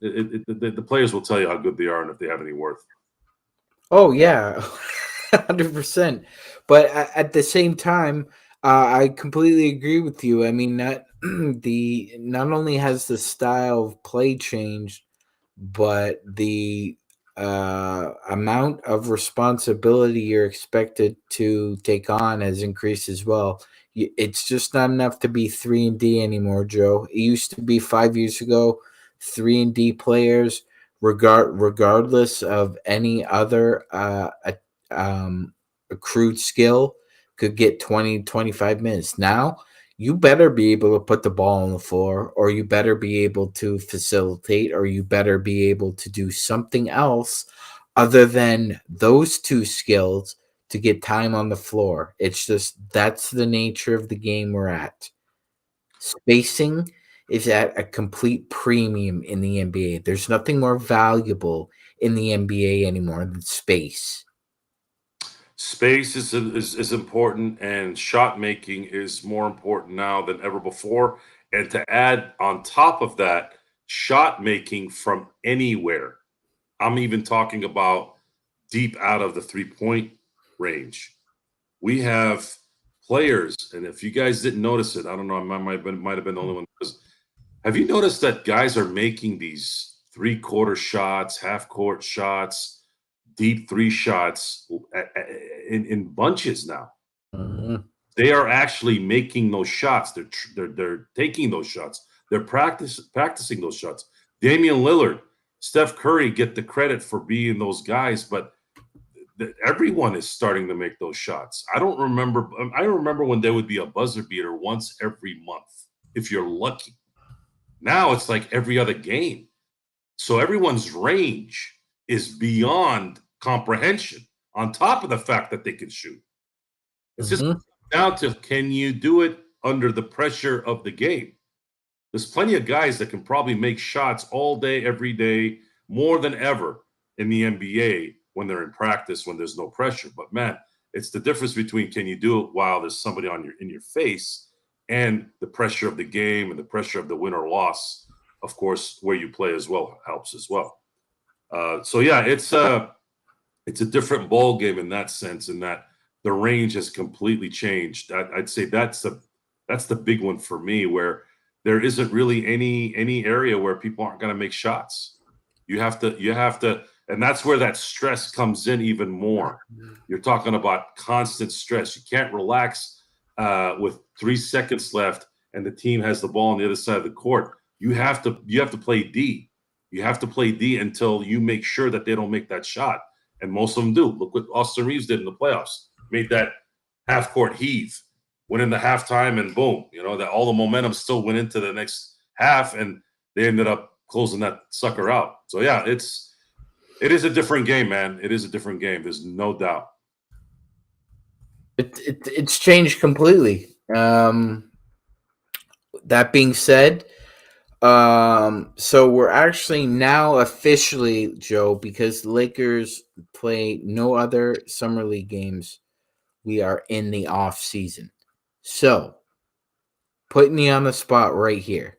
The players will tell you how good they are and if they have any worth. Oh yeah, 100%. But at the same time, I completely agree with you. I mean, not only has the style of play changed, but the amount of responsibility you're expected to take on has increased as well. It's just not enough to be 3-and-D anymore, Joe. It used to be 5 years ago, 3-and-D players, regardless of any other accrued skill, could get 20, 25 minutes. Now, you better be able to put the ball on the floor, or you better be able to facilitate, or you better be able to do something else other than those 2 skills to get time on the floor. It's just, that's the nature of the game we're at. Spacing is at a complete premium in the NBA. There's nothing more valuable in the NBA anymore than space. Space is important, and shot making is more important now than ever before. And to add on top of that, shot making from anywhere. I'm even talking about deep out of the 3-point range. We have players, and if you guys didn't notice it, I don't know, I might have been the only one. Have you noticed that guys are making these 3-quarter shots, half-court shots, deep 3 shots in bunches now? Mhm. They are actually making those shots. They're taking those shots. They're practicing those shots. Damian Lillard, Steph Curry get the credit for being those guys, but everyone is starting to make those shots. I remember when there would be a buzzer beater once every month, if you're lucky. Now it's like every other game. So everyone's range is beyond comprehension, on top of the fact that they can shoot. It's just down to, can you do it under the pressure of the game? There's plenty of guys that can probably make shots all day, every day, more than ever in the NBA when they're in practice, when there's no pressure. But man, it's the difference between, can you do it while there's somebody in your face, and the pressure of the game and the pressure of the win or loss, of course, where you play as well helps as well. So yeah, it's a different ball game in that sense, in that the range has completely changed. I'd say that's the big one for me, where there isn't really any area where people aren't going to make shots. You have to, and that's where that stress comes in even more. You're talking about constant stress. You can't relax with 3 seconds left and the team has the ball on the other side of the court. You have to play D. You have to play D until you make sure that they don't make that shot. And most of them do. Look what Austin Reeves did in the playoffs. Made that half-court heave, went into halftime, and boom, that all the momentum still went into the next half, and they ended up closing that sucker out. So yeah, it is a different game, man. It is a different game. There's no doubt. It's changed completely. That being said, so we're actually now officially, Joe, because the Lakers play no other summer league games, we are in the off season. So, putting you on the spot right here.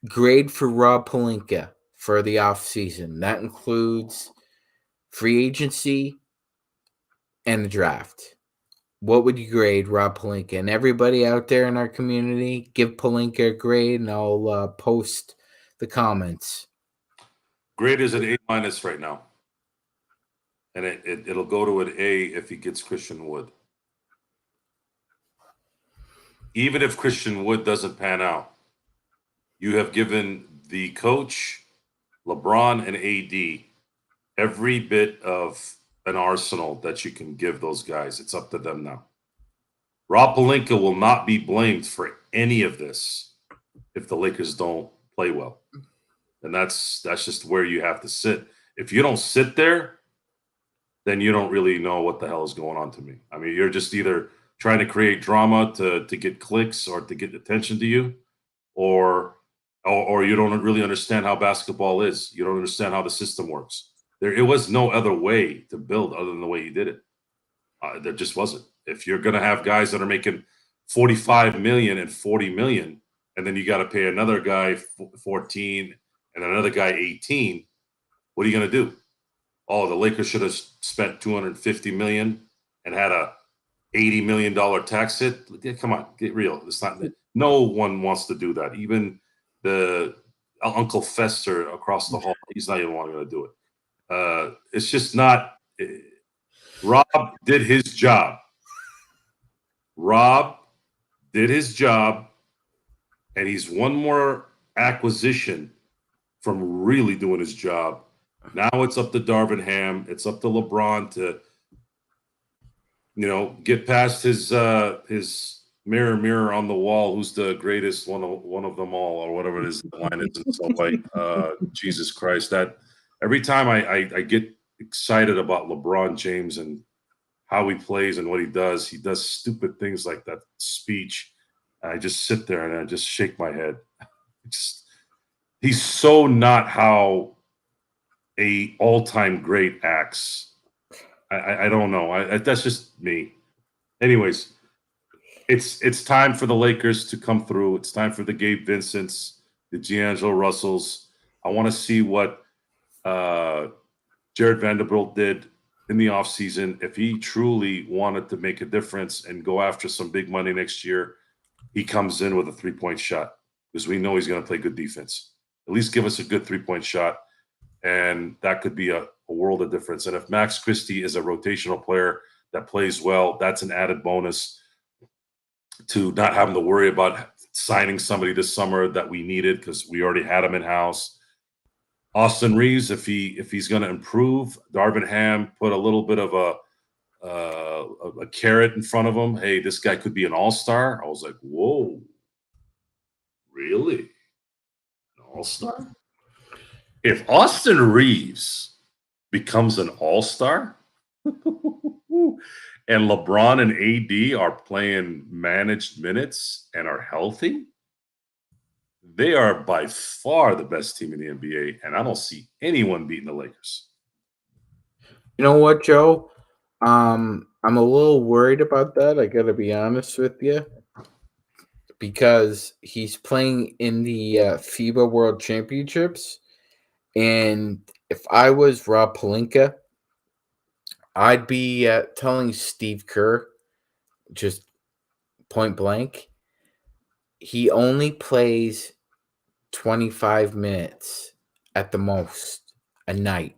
Grade for Rob Pelinka for the off season. That includes free agency and the draft. What would you grade Rob Pelinka? And everybody out there in our community, give Pelinka a grade, and I'll post the comments. Grade is an A- right now, and it'll go to an A if he gets Christian Wood. Even if Christian Wood doesn't pan out, you have given the coach, LeBron, and AD every bit of an arsenal that you can give those guys. It's up to them now. Rob Pelinka will not be blamed for any of this if the Lakers don't play well. And that's just where you have to sit. If you don't sit there, then you don't really know what the hell is going on to me. I mean, you're just either trying to create drama to get clicks or to get attention to you, or you don't really understand how basketball is. You don't understand how the system works. It was no other way to build other than the way you did it. There just wasn't. If you're going to have guys that are making $45 million and $40 million, and then you got to pay another guy 14 and another guy 18, what are you going to do? Oh, the Lakers should have spent $250 million and had a $80 million tax hit. Come on, get real. It's not. No one wants to do that. Even the Uncle Fester across the hall, he's not even going to do it. It's just not. Rob did his job. Rob did his job, and he's one more acquisition from really doing his job. Now it's up to Darvin Ham. It's up to LeBron to, get past his mirror on the wall. Who's the greatest one of them all, or whatever it is the line is in some way. Jesus Christ! That every time I get excited about LeBron James and how he plays and what he does stupid things like that speech. And I just sit there and I just shake my head. He's so not how a all-time great acts. I don't know. That's just me. Anyways, it's time for the Lakers to come through. It's time for the Gabe Vincents, the D'Angelo Russells. I want to see what Jared Vanderbilt did in the offseason, if he truly wanted to make a difference and go after some big money next year, he comes in with a 3-point shot because we know he's going to play good defense. At least give us a good 3-point shot, and that could be a world of difference. And if Max Christie is a rotational player that plays well, that's an added bonus to not having to worry about signing somebody this summer that we needed because we already had him in-house. Austin Reeves, if he's going to improve, Darvin Ham put a little bit of a carrot in front of him. Hey, this guy could be an all-star. I was like, whoa, really? An all-star? If Austin Reeves becomes an all-star and LeBron and AD are playing managed minutes and are healthy, they are by far the best team in the NBA, and I don't see anyone beating the Lakers. You know what, Joe? I'm a little worried about that. I got to be honest with you, because he's playing in the FIBA World Championships, and if I was Rob Pelinka, I'd be telling Steve Kerr, just point blank, he only plays 25 minutes at the most a night.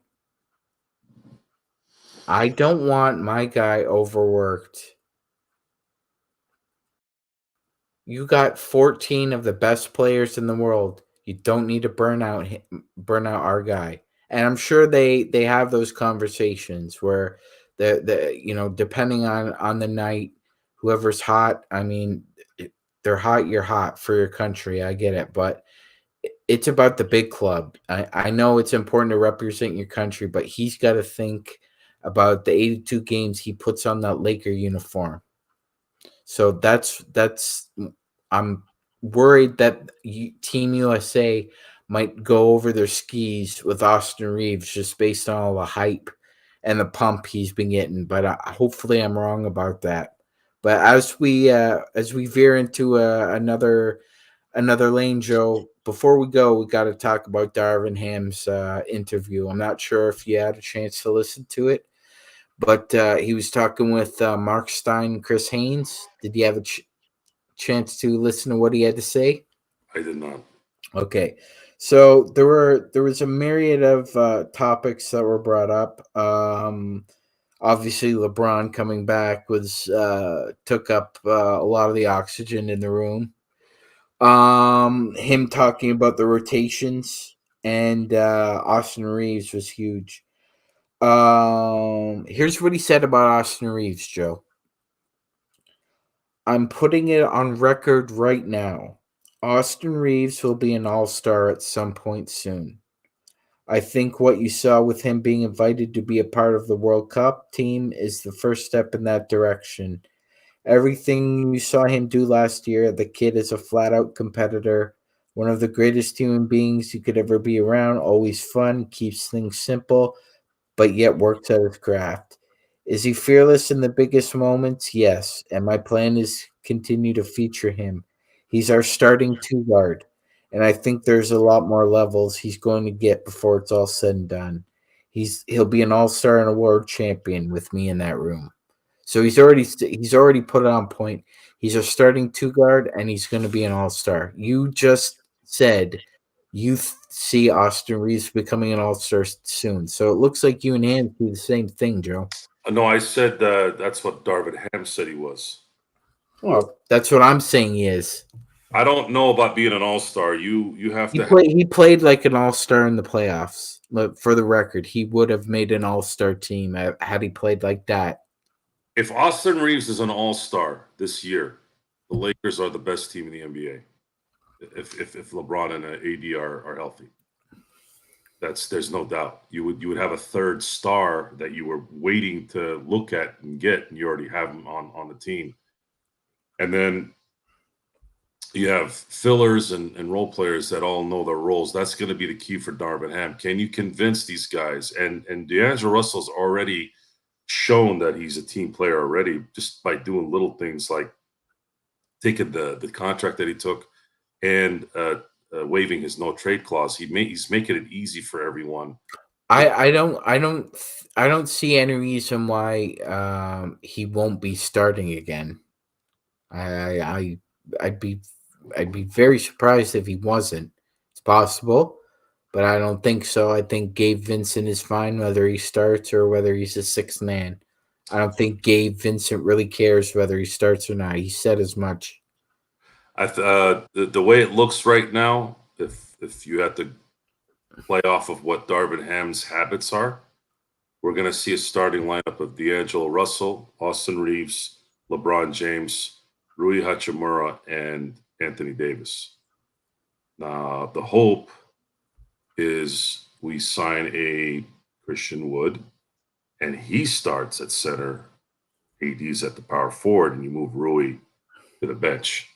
I don't want my guy overworked. You got 14 of the best players in the world. You don't need to burn out our guy. And I'm sure they have those conversations where the depending on the night, whoever's hot, I mean, they're hot, you're hot for your country. I get it, but it's about the big club. I know it's important to represent your country, but he's got to think about the 82 games he puts on that Laker uniform. So that's I'm worried that Team USA might go over their skis with Austin Reeves just based on all the hype and the pump he's been getting. But hopefully I'm wrong about that. But as we veer into another lane, Joe, before we go, we got to talk about Darvin Ham's interview. I'm not sure if you had a chance to listen to it, but he was talking with Mark Stein and Chris Haynes. Did you have a chance to listen to what he had to say? I did not. Okay, so there was a myriad of topics that were brought up. Obviously, LeBron coming back was took up a lot of the oxygen in the room. Him talking about the rotations and Austin Reeves was huge. Here's what he said about Austin Reeves, Joe. I'm putting it on record right now. Austin Reeves will be an all-star at some point soon. I think what you saw with him being invited to be a part of the World Cup team is the first step in that direction. Everything you saw him do last year, the kid is a flat-out competitor, one of the greatest human beings you could ever be around, always fun, keeps things simple, but yet works at his craft. Is he fearless in the biggest moments? Yes, and my plan is continue to feature him. He's our starting two guard, and I think there's a lot more levels he's going to get before it's all said and done. He'll be an all-star and a world champion with me in that room. So he's already put it on point. He's a starting two guard, and he's going to be an all-star. You just said you see Austin Reeves becoming an all-star soon. So it looks like you and Ham do the same thing, Joe. No, I said that's what Darvin Ham said he was. Well, that's what I'm saying he is. I don't know about being an all-star. You have He to. he played like an all-star in the playoffs. But for the record, he would have made an all-star team had he played like that. If Austin Reeves is an all-star this year, the Lakers are the best team in the NBA. If LeBron and AD are healthy, there's no doubt. You would have a third star that you were waiting to look at and get, and you already have him on the team. And then you have fillers and role players that all know their roles. That's going to be the key for Darvin Ham. Can you convince these guys? And D'Angelo Russell's already shown that he's a team player already just by doing little things like taking the contract that he took and waiving his no trade clause. He's making it easy for everyone I don't see any reason why he won't be starting again. I I'd be I'd be very surprised if he wasn't. It's possible, but I don't think so. I think Gabe Vincent is fine whether he starts or whether he's a sixth man. I don't think Gabe Vincent really cares whether he starts or not. He said as much. The way it looks right now, if you had to play off of what Darvin Ham's habits are, we're going to see a starting lineup of D'Angelo Russell, Austin Reeves, LeBron James, Rui Hachimura, and Anthony Davis. Now, the hope is we sign a Christian Wood, and he starts at center. AD's at the power forward, and you move Rui to the bench.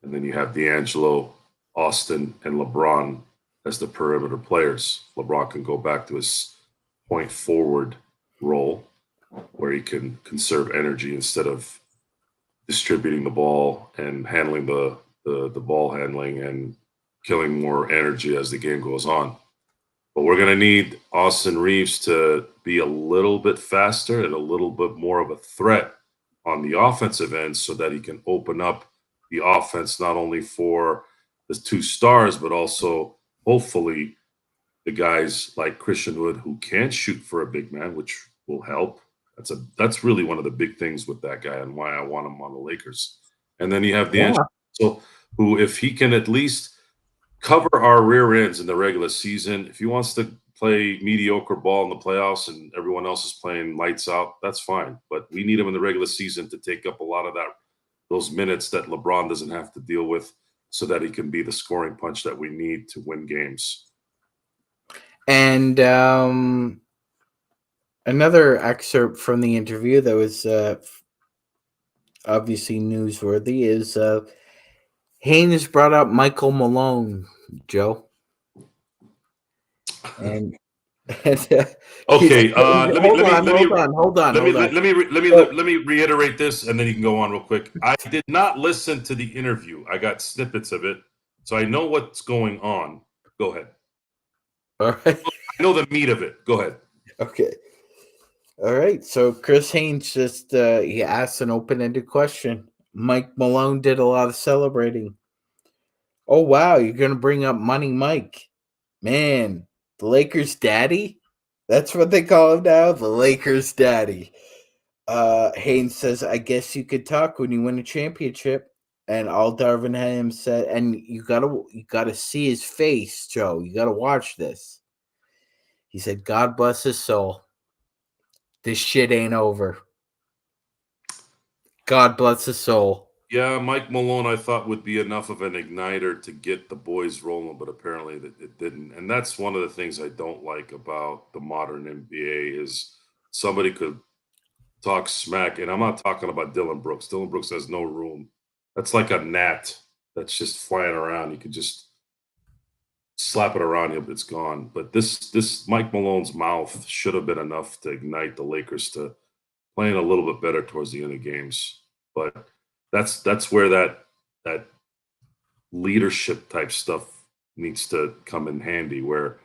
And then you have D'Angelo, Austin, and LeBron as the perimeter players. LeBron can go back to his point forward role where he can conserve energy instead of distributing the ball and handling the ball handling and killing more energy as the game goes on. But we're going to need Austin Reeves to be a little bit faster and a little bit more of a threat on the offensive end so that he can open up the offense not only for the two stars, but also hopefully the guys like Christian Wood who can shoot for a big man, which will help. That's really one of the big things with that guy and why I want him on the Lakers. And then you have D'Angelo, who, if he can at least cover our rear ends in the regular season, if he wants to play mediocre ball in the playoffs and everyone else is playing lights out, that's fine. But we need him in the regular season to take up a lot of those minutes that LeBron doesn't have to deal with so that he can be the scoring punch that we need to win games. And another excerpt from the interview that was obviously newsworthy is Haynes brought up Michael Malone, Joe. And okay, hold on. Let me reiterate this, and then you can go on real quick. I did not listen to the interview. I got snippets of it, so I know what's going on. Go ahead. All right. I know the meat of it. Go ahead. Okay. All right. So Chris Haynes just he asked an open-ended question. Mike Malone did a lot of celebrating. Oh wow, you're gonna bring up Money Mike, man. The Lakers daddy? That's what they call him now, the Lakers daddy. Haynes says, I guess you could talk when you win a championship. And all Darvin Ham said, and you gotta see his face, Joe. You gotta watch this. He said, God bless his soul. This shit ain't over. God bless his soul. Yeah, Mike Malone, I thought would be enough of an igniter to get the boys rolling, but apparently it didn't. And that's one of the things I don't like about the modern NBA is somebody could talk smack, and I'm not talking about Dylan Brooks. Dylan Brooks has no room. That's like a gnat that's just flying around. You could just slap it around you, but it's gone. But this Mike Malone's mouth should have been enough to ignite the Lakers to playing a little bit better towards the end of games. But that's where that leadership type stuff needs to come in handy. Where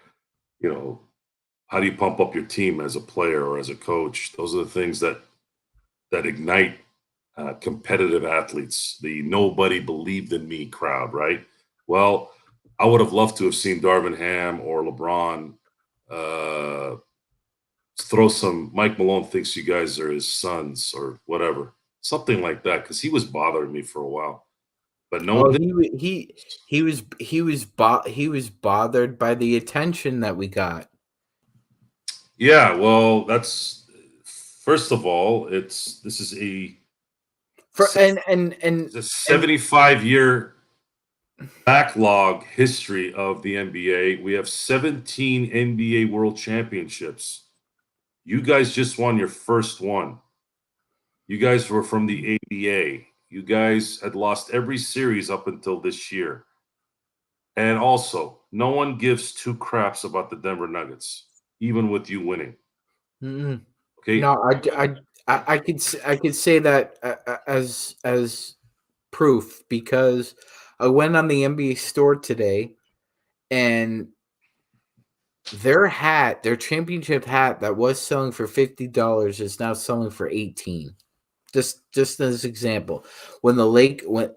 how do you pump up your team as a player or as a coach? Those are the things that ignite competitive athletes. The nobody believed in me crowd, right? Well, I would have loved to have seen Darvin Ham or LeBron throw some. Mike Malone thinks you guys are his sons or whatever. Something like that, because he was bothering me for a while, but no one. He was bothered by the attention that we got. Yeah, well, that's first of all, this is a 75-year backlog history of the NBA. We have 17 NBA World Championships. You guys just won your first one. You guys were from the ABA. You guys had lost every series up until this year. And also, no one gives two craps about the Denver Nuggets, even with you winning. Mm-hmm. Okay. No, I could say that as proof because I went on the NBA store today and their championship hat that was selling for $50 is now selling for 18. Just as example, when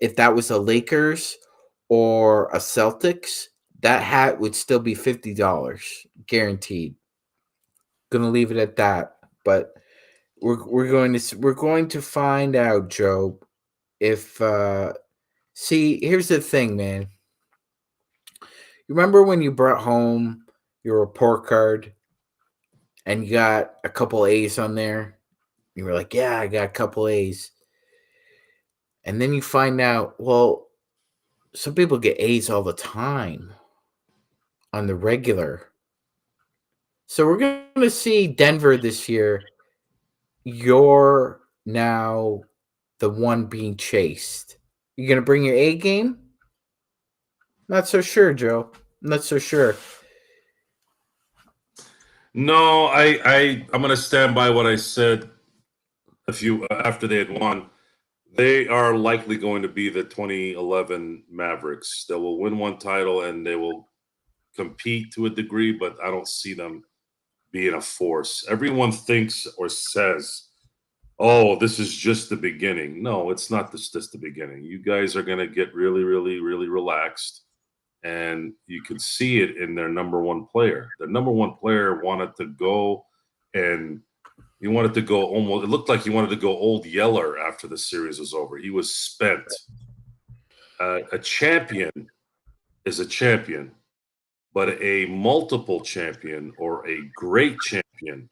if that was a Lakers or a Celtics, that hat would still be $50 guaranteed. Gonna leave it at that. But we're going to find out, Joe, if see, here's the thing, man. You remember when you brought home your report card and you got a couple A's on there? You were like, yeah, I got a couple A's. And then you find out, well, some people get A's all the time on the regular. So we're going to see Denver this year. You're now the one being chased. You going to bring your A game? Not so sure, Joe. Not so sure. No, I'm going to stand by what I said after they had won. They are likely going to be the 2011 Mavericks. They will win one title and they will compete to a degree, but I don't see them being a force. Everyone thinks or says, oh, this is just the beginning. No, it's not just the beginning. You guys are going to get really, really, really relaxed. And you could see it in their number one player. Their number one player wanted to go, and he wanted to go almost, it looked like he wanted to go old Yeller after the series was over. He was spent. A champion is a champion, but a multiple champion or a great champion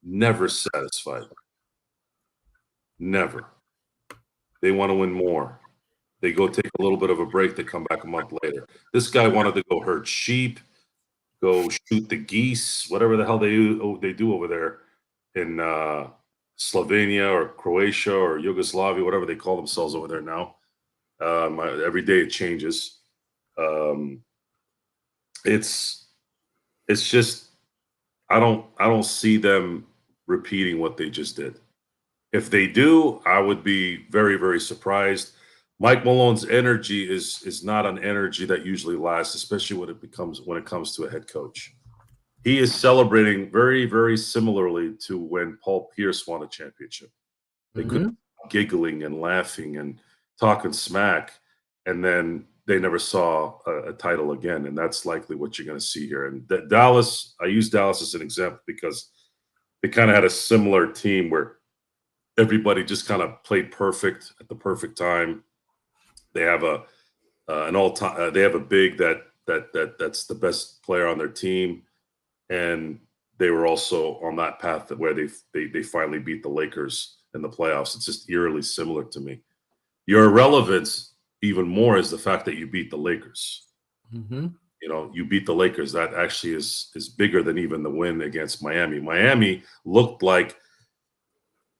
never satisfied. Never. They want to win more. They go take a little bit of a break. They come back a month later. This guy wanted to go herd sheep, go shoot the geese, whatever the hell they do over there in Slovenia or Croatia or Yugoslavia, whatever they call themselves over there now. Every day it changes. It's just I don't see them repeating what they just did. If they do, I would be very, very surprised. Mike Malone's energy is not an energy that usually lasts, especially when it comes to a head coach. He is celebrating very, very similarly to when Paul Pierce won a championship. They couldn't stop giggling and laughing and talking smack, and then they never saw a title again. And that's likely what you're going to see here. And Dallas, I use Dallas as an example because they kind of had a similar team where everybody just kind of played perfect at the perfect time. They have an all-time. They have a big that's the best player on their team, and they were also on that path where they finally beat the Lakers in the playoffs. It's just eerily similar to me. Your irrelevance even more is the fact that you beat the Lakers. Mm-hmm. You know, you beat the Lakers. That actually is bigger than even the win against Miami. Miami looked like.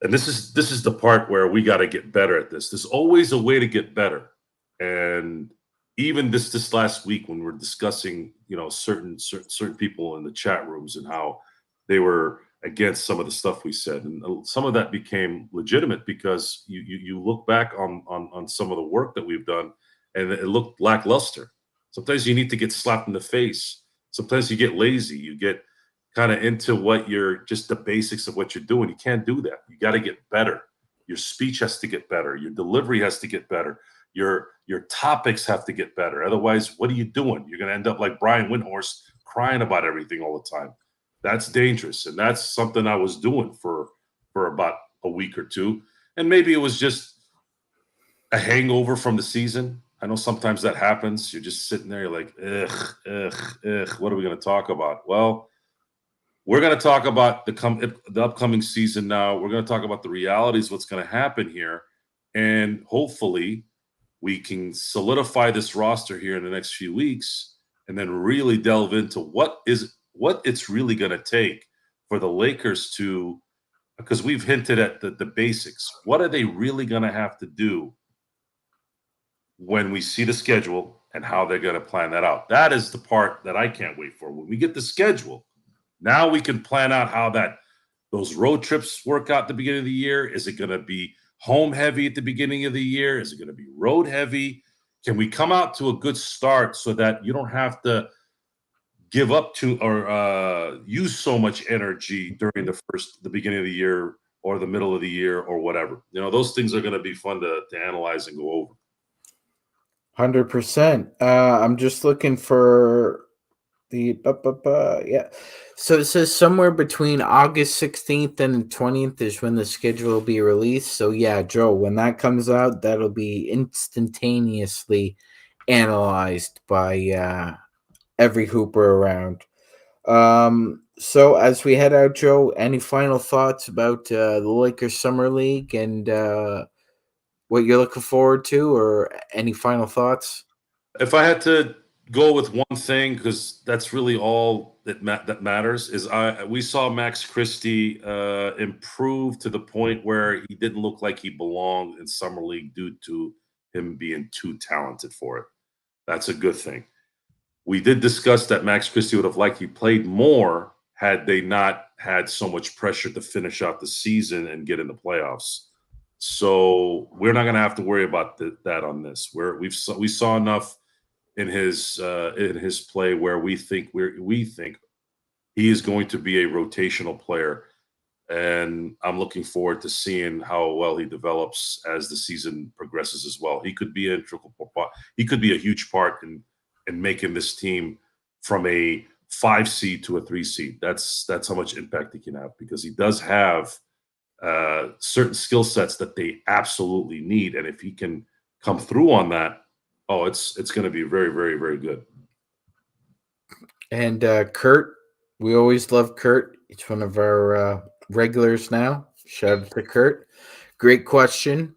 And this is the part where we got to get better at this. There's always a way to get better. And even this last week when we're discussing, certain people in the chat rooms and how they were against some of the stuff we said, and some of that became legitimate because you look back on some of the work that we've done, and it looked lackluster. Sometimes you need to get slapped in the face. Sometimes you get lazy. You get kind of into just the basics of what you're doing. You can't do that. You got to get better. Your speech has to get better. Your delivery has to get better. Your topics have to get better. Otherwise, what are you doing? You're going to end up like Brian Windhorst crying about everything all the time. That's dangerous. And that's something I was doing for about a week or two. And maybe it was just a hangover from the season. I know sometimes that happens. You're just sitting there, you're like, ugh, what are we going to talk about? Well, we're going to talk about the upcoming season now. We're going to talk about the realities, what's going to happen here. And hopefully we can solidify this roster here in the next few weeks and then really delve into what it's really going to take for the Lakers to, because we've hinted at the basics. What are they really going to have to do when we see the schedule and how they're going to plan that out? That is the part that I can't wait for. When we get the schedule, now we can plan out how those road trips work out at the beginning of the year. Is it going to be home heavy at the beginning of the year? Is it going to be road heavy? Can we come out to a good start so that you don't have to give up to or use so much energy during the beginning of the year or the middle of the year or whatever. Those things are going to be fun to analyze and go over. 100%. I'm just looking for the yeah. So it says somewhere between August 16th and 20th is when the schedule will be released. So yeah, Joe, when that comes out, that'll be instantaneously analyzed by every hooper around. So as we head out, Joe, any final thoughts about the Lakers Summer League and what you're looking forward to, or any final thoughts? If I had to go with one thing, because that's really all that matters, is we saw Max Christie improve to the point where he didn't look like he belonged in summer league due to him being too talented for it. That's a good thing. We did discuss that Max Christie would have likely played more had they not had so much pressure to finish out the season and get in the playoffs. So we're not going to have to worry about that on this. We saw enough in his play where we think he is going to be a rotational player, and I'm looking forward to seeing how well he develops as the season progresses as well. He could be he could be a huge part in making this team from a 5 seed to a 3 seed. That's how much impact he can have, because he does have certain skill sets that they absolutely need, and if he can come through on that, it's going to be very, very, very good. And Kurt, we always love Kurt. He's one of our regulars now. Shout out to Kurt. Great question.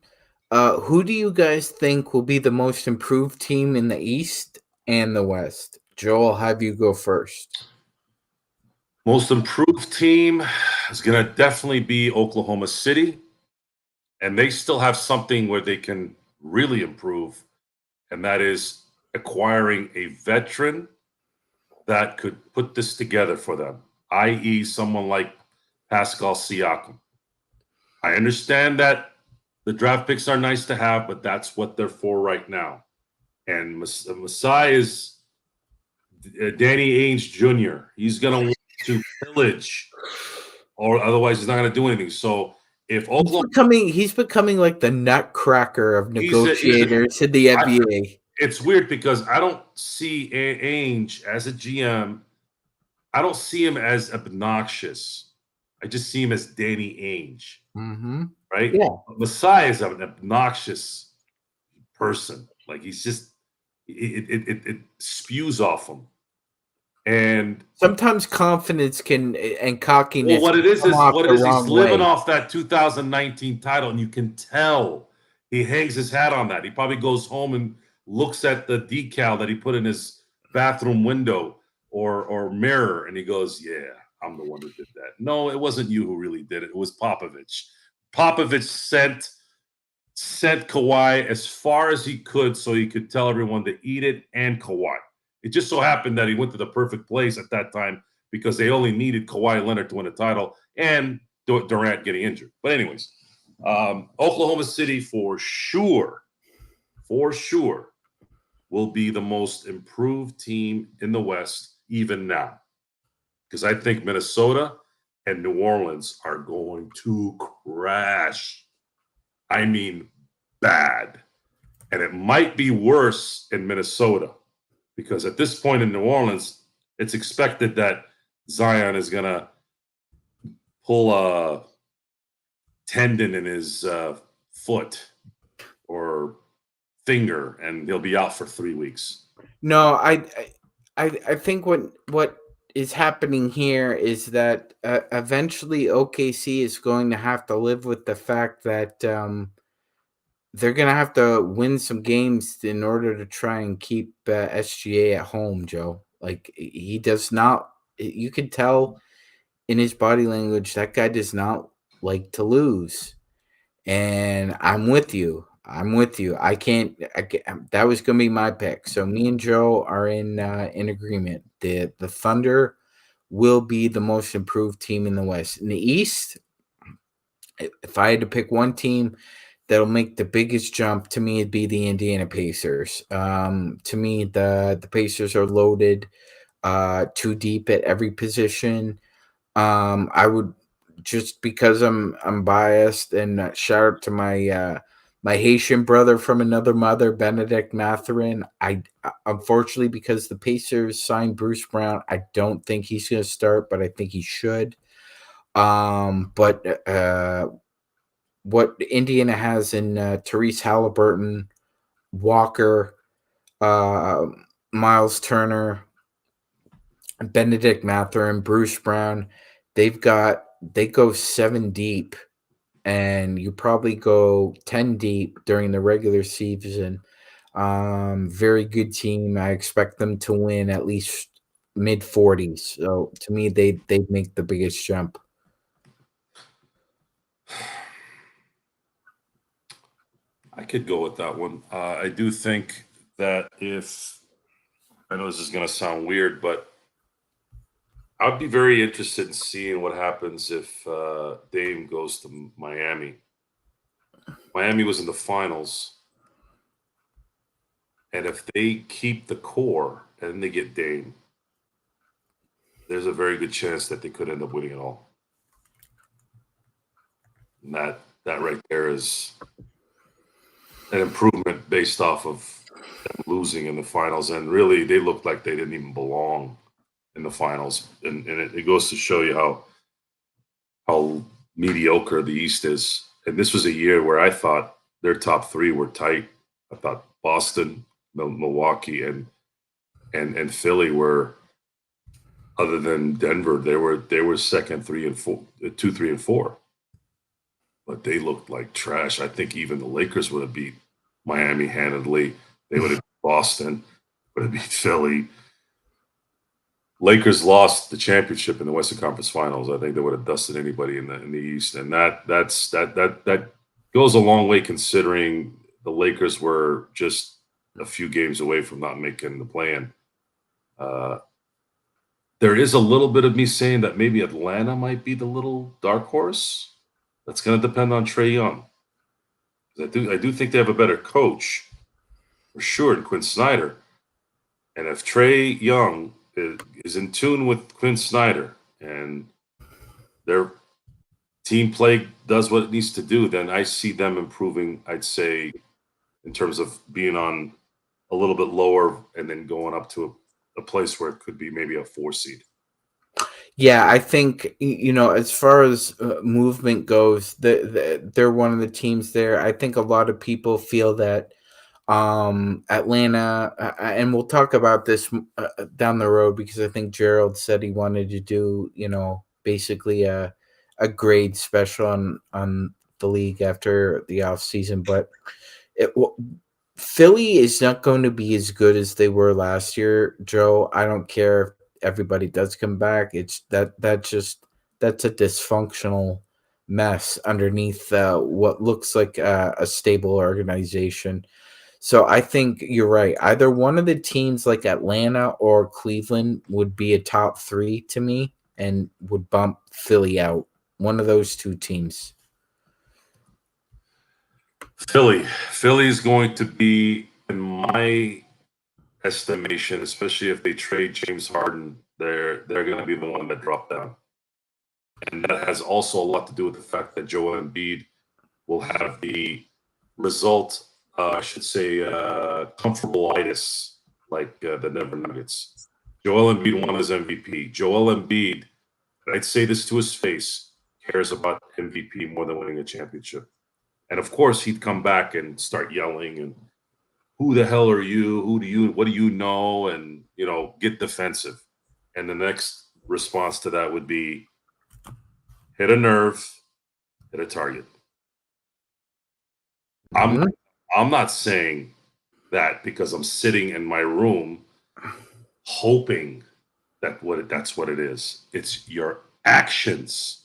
Who do you guys think will be the most improved team in the East and the West? Joel, I'll have you go first. Most improved team is going to definitely be Oklahoma City, and they still have something where they can really improve, and that is acquiring a veteran that could put this together for them, i.e. someone like Pascal Siakam. I understand that the draft picks are nice to have, but that's what they're for right now. And Masai is Danny Ainge Jr. He's going to want to pillage, or otherwise he's not going to do anything. So if Oklahoma, he's becoming like the nutcracker of negotiators in the NBA. It's weird because I don't see Ainge as a GM. I don't see him as obnoxious. I just see him as Danny Ainge. Mm-hmm. Right? Yeah. Masai is an obnoxious person. Like, he's just it spews off him. And sometimes confidence and cockiness. Well, what it is he's living off that 2019 title, and you can tell he hangs his hat on that. He probably goes home and looks at the decal that he put in his bathroom window or mirror, and he goes, "Yeah, I'm the one who did that." No, it wasn't you who really did it. It was Popovich. Popovich sent Kawhi as far as he could so he could tell everyone to eat it, and Kawhi. It just so happened that he went to the perfect place at that time because they only needed Kawhi Leonard to win a title and Durant getting injured. But anyways, Oklahoma City for sure, will be the most improved team in the West even now. Because I think Minnesota and New Orleans are going to crash. I mean, bad. And it might be worse in Minnesota. Because at this point in New Orleans, it's expected that Zion is going to pull a tendon in his foot or finger, and he'll be out for 3 weeks. No, I think what is happening here is that eventually OKC is going to have to live with the fact that they're going to have to win some games in order to try and keep SGA at home, Joe. Like, he does not – you can tell in his body language that guy does not like to lose. And I'm with you. I can't that was going to be my pick. So me and Joe are in agreement. The Thunder will be the most improved team in the West. In the East, if I had to pick one team that'll make the biggest jump, to me it'd be the Indiana Pacers. To me, the Pacers are loaded. too deep at every position. I would just because I'm biased and shout out to my my Haitian brother from another mother, Benedict Mathurin. Unfortunately because the Pacers signed Bruce Brown, I don't think he's going to start, but I think he should. But what Indiana has in Therese Halliburton, Walker, uh, Miles Turner, Benedict Mathurin, Bruce Brown, they go 7 deep, and you probably go 10 deep during the regular season. Very good team. I expect them to win at least mid 40s. So to me, they make the biggest jump. I could go with that one. I do think that if I know this is going to sound weird, but I'd be very interested in seeing what happens if Dame goes to Miami. Miami was in the finals, and if they keep the core and they get Dame, there's a very good chance that they could end up winning it all. And that right there is an improvement based off of them losing in the finals. And really, they looked like they didn't even belong in the finals. And it goes to show you how mediocre the East is. And this was a year where I thought their top three were tight. I thought Boston, Milwaukee, and Philly were, other than Denver, they were second, 2, 3, and 4. But they looked like trash. I think even the Lakers would have beat Miami handedly. They would have beat Boston, would have beat Philly. Lakers lost the championship in the Western Conference Finals. I think they would have dusted anybody in the East, and that goes a long way considering the Lakers were just a few games away from not making the play-in. There is a little bit of me saying that maybe Atlanta might be the little dark horse. That's going to depend on Trae Young. I do think they have a better coach, for sure, than Quinn Snyder. And if Trae Young is in tune with Quinn Snyder and their team play does what it needs to do, then I see them improving, I'd say, in terms of being on a little bit lower and then going up to a place where it could be maybe a 4 seed. Yeah, I think as far as movement goes, they're one of the teams there. I think a lot of people feel that Atlanta, and we'll talk about this down the road because I think Gerald said he wanted to do basically a grade special on the league after the off season, but Philly is not going to be as good as they were last year, Joe. I don't care if everybody does come back. It's that's a dysfunctional mess underneath what looks like a stable organization. So I think you're right. Either one of the teams like Atlanta or Cleveland would be a top 3 to me and would bump Philly out. One of those two teams. Philly is going to be, in my estimation, especially if they trade James Harden, they're going to be the one that drop down. And that has also a lot to do with the fact that Joel Embiid will have the result, I should say, comfortable-itis, like the Denver Nuggets. Joel Embiid won his MVP. Joel Embiid, I'd say this to his face, cares about MVP more than winning a championship. And of course, he'd come back and start yelling and, who the hell are you? What do you know? And, get defensive. And the next response to that would be hit a nerve, hit a target. Mm-hmm. I'm not saying that because I'm sitting in my room hoping that's what it is. It's your actions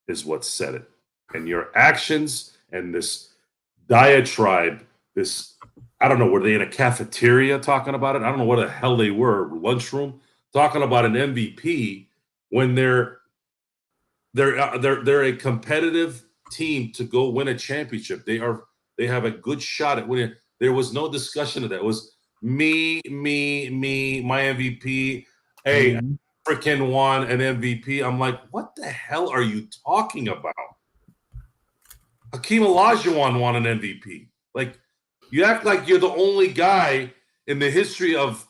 is what said it. And your actions and this diatribe, I don't know, were they in a cafeteria talking about it? I don't know what the hell they were, lunchroom, talking about an MVP when they're a competitive team to go win a championship. They have a good shot at winning. There was no discussion of that. It was me, my MVP. hey, freaking won an MVP. I'm like, what the hell are you talking about? Hakeem Olajuwon won an MVP. Like, you act like you're the only guy in the history of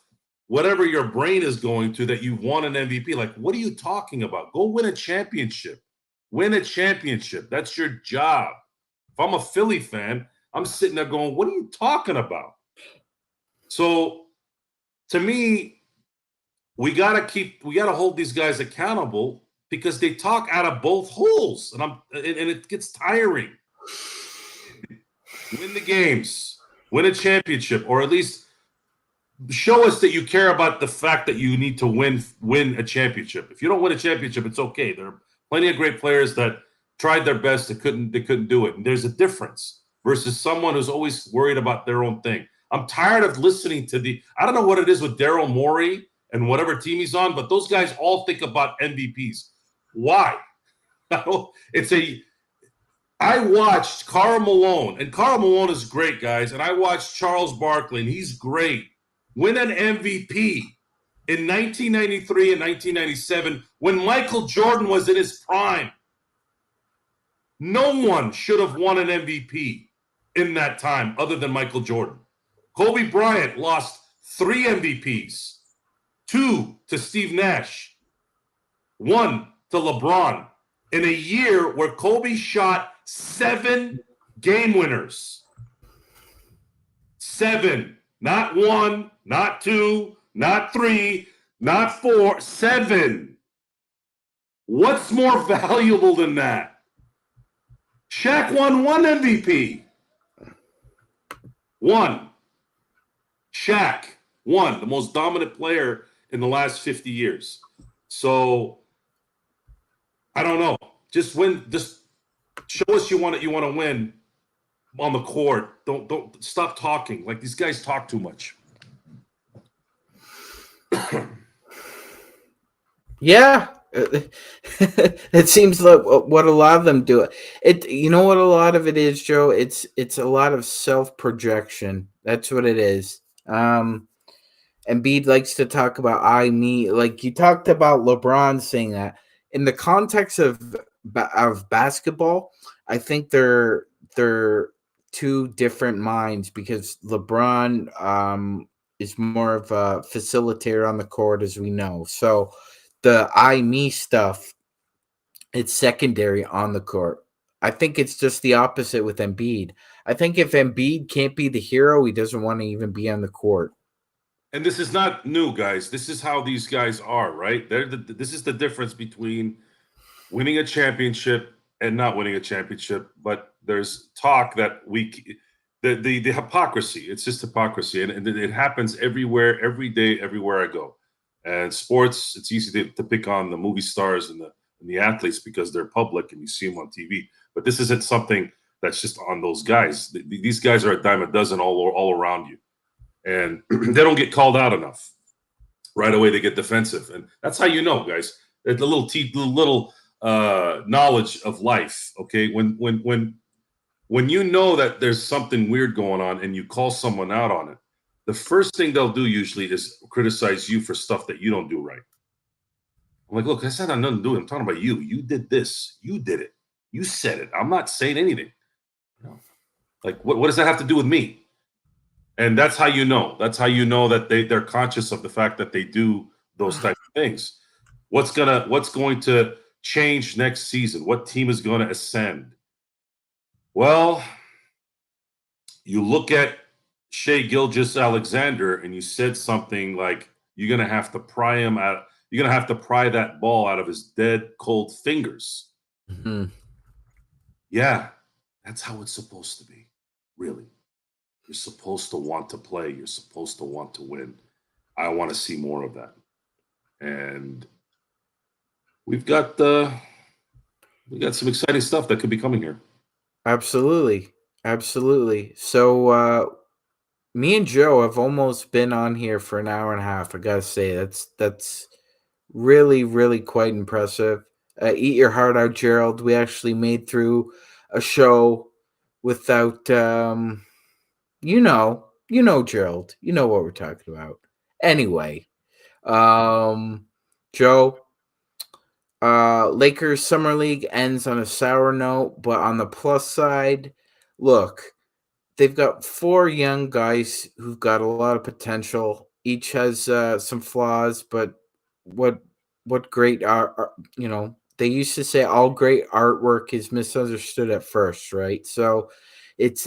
whatever your brain is going to that you've won an MVP. Like, what are you talking about? Go win a championship. Win a championship. That's your job. If I'm a Philly fan, I'm sitting there going, what are you talking about? So, to me, we gotta hold these guys accountable because they talk out of both holes, and it gets tiring. Win the games, win a championship, or at least show us that you care about the fact that you need to win a championship. If you don't win a championship, it's okay. There are plenty of great players that tried their best, they couldn't do it. And there's a difference versus someone who's always worried about their own thing. I'm tired of listening to I don't know what it is with Daryl Morey and whatever team he's on, but those guys all think about MVPs. Why? I watched Karl Malone, and Karl Malone is great, guys, and I watched Charles Barkley, and he's great, win an MVP in 1993 and 1997 when Michael Jordan was in his prime. No one should have won an MVP in that time other than Michael Jordan. Kobe Bryant lost 3 MVPs, 2 to Steve Nash, 1 to LeBron, in a year where Kobe shot 7 game winners. 7, not 1, not 2, not 3, not 4, 7. What's more valuable than that? Shaq won 1 MVP. 1. Shaq won, the most dominant player in the last 50 years. So, I don't know. Just win. Just show us you want to win on the court. Don't stop talking. Like, these guys talk too much. Yeah. It seems like what a lot of them do. You know what a lot of it is, Joe? It's a lot of self-projection. That's what it is. Embiid likes to talk about I, me. Like, you talked about LeBron saying that. In the context of basketball, I think they're two different minds because LeBron is more of a facilitator on the court, as we know. So the I, me stuff, it's secondary on the court. I think it's just the opposite with Embiid. I think if Embiid can't be the hero, he doesn't want to even be on the court. And this is not new, guys. This is how these guys are, right? This is the difference between winning a championship and not winning a championship. But there's talk that the hypocrisy. It's just hypocrisy, and it happens everywhere, every day, everywhere I go. And sports, it's easy to pick on the movie stars and the athletes because they're public and you see them on TV. But this isn't something that's just on those guys. These guys are a dime a dozen all around you. And they don't get called out enough. Right away, they get defensive. And that's how you know, guys. The little knowledge of life, okay? When you know that there's something weird going on and you call someone out on it, the first thing they'll do usually is criticize you for stuff that you don't do right. I'm like, look, that's not nothing to do. I'm talking about you. You did this. You did it. You said it. I'm not saying anything. Like, what does that have to do with me? And that's how you know. That's how you know that they're conscious of the fact that they do those types of things. What's going to change next season? What team is going to ascend? Well, you look at Shai Gilgeous-Alexander and you said something like, you're going to have to pry him out. You're going to have to pry that ball out of his dead, cold fingers. Mm-hmm. Yeah, that's how it's supposed to be, really. You're supposed to want to play. You're supposed to want to win. I want to see more of that. And we've got some exciting stuff that could be coming here. Absolutely. So me and Joe have almost been on here for an hour and a half. I gotta say that's really, really quite impressive. Eat your heart out, Gerald. We actually made through a show without you know, Gerald. You know what we're talking about. Anyway, Joe, Lakers Summer League ends on a sour note, but on the plus side, look, they've got 4 young guys who've got a lot of potential. Each has some flaws, but what great art, they used to say all great artwork is misunderstood at first, right? So it's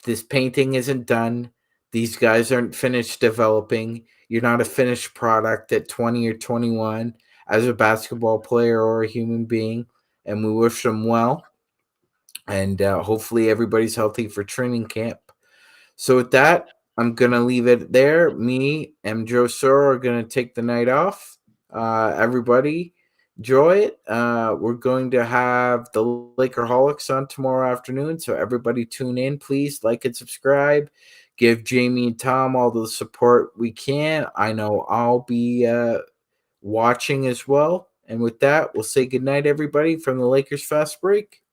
this painting isn't done. These guys aren't finished developing. You're not a finished product at 20 or 21 as a basketball player or a human being, and we wish them well. And hopefully everybody's healthy for training camp. So with that, I'm gonna leave it there. Me and Joe Soro are gonna take the night off. Everybody, enjoy it. We're going to have the Lakerholics on tomorrow afternoon, so everybody tune in. Please like and subscribe. Give Jamie and Tom all the support we can. I know I'll be watching as well. And with that, we'll say goodnight, everybody, from the Lakers Fast Break.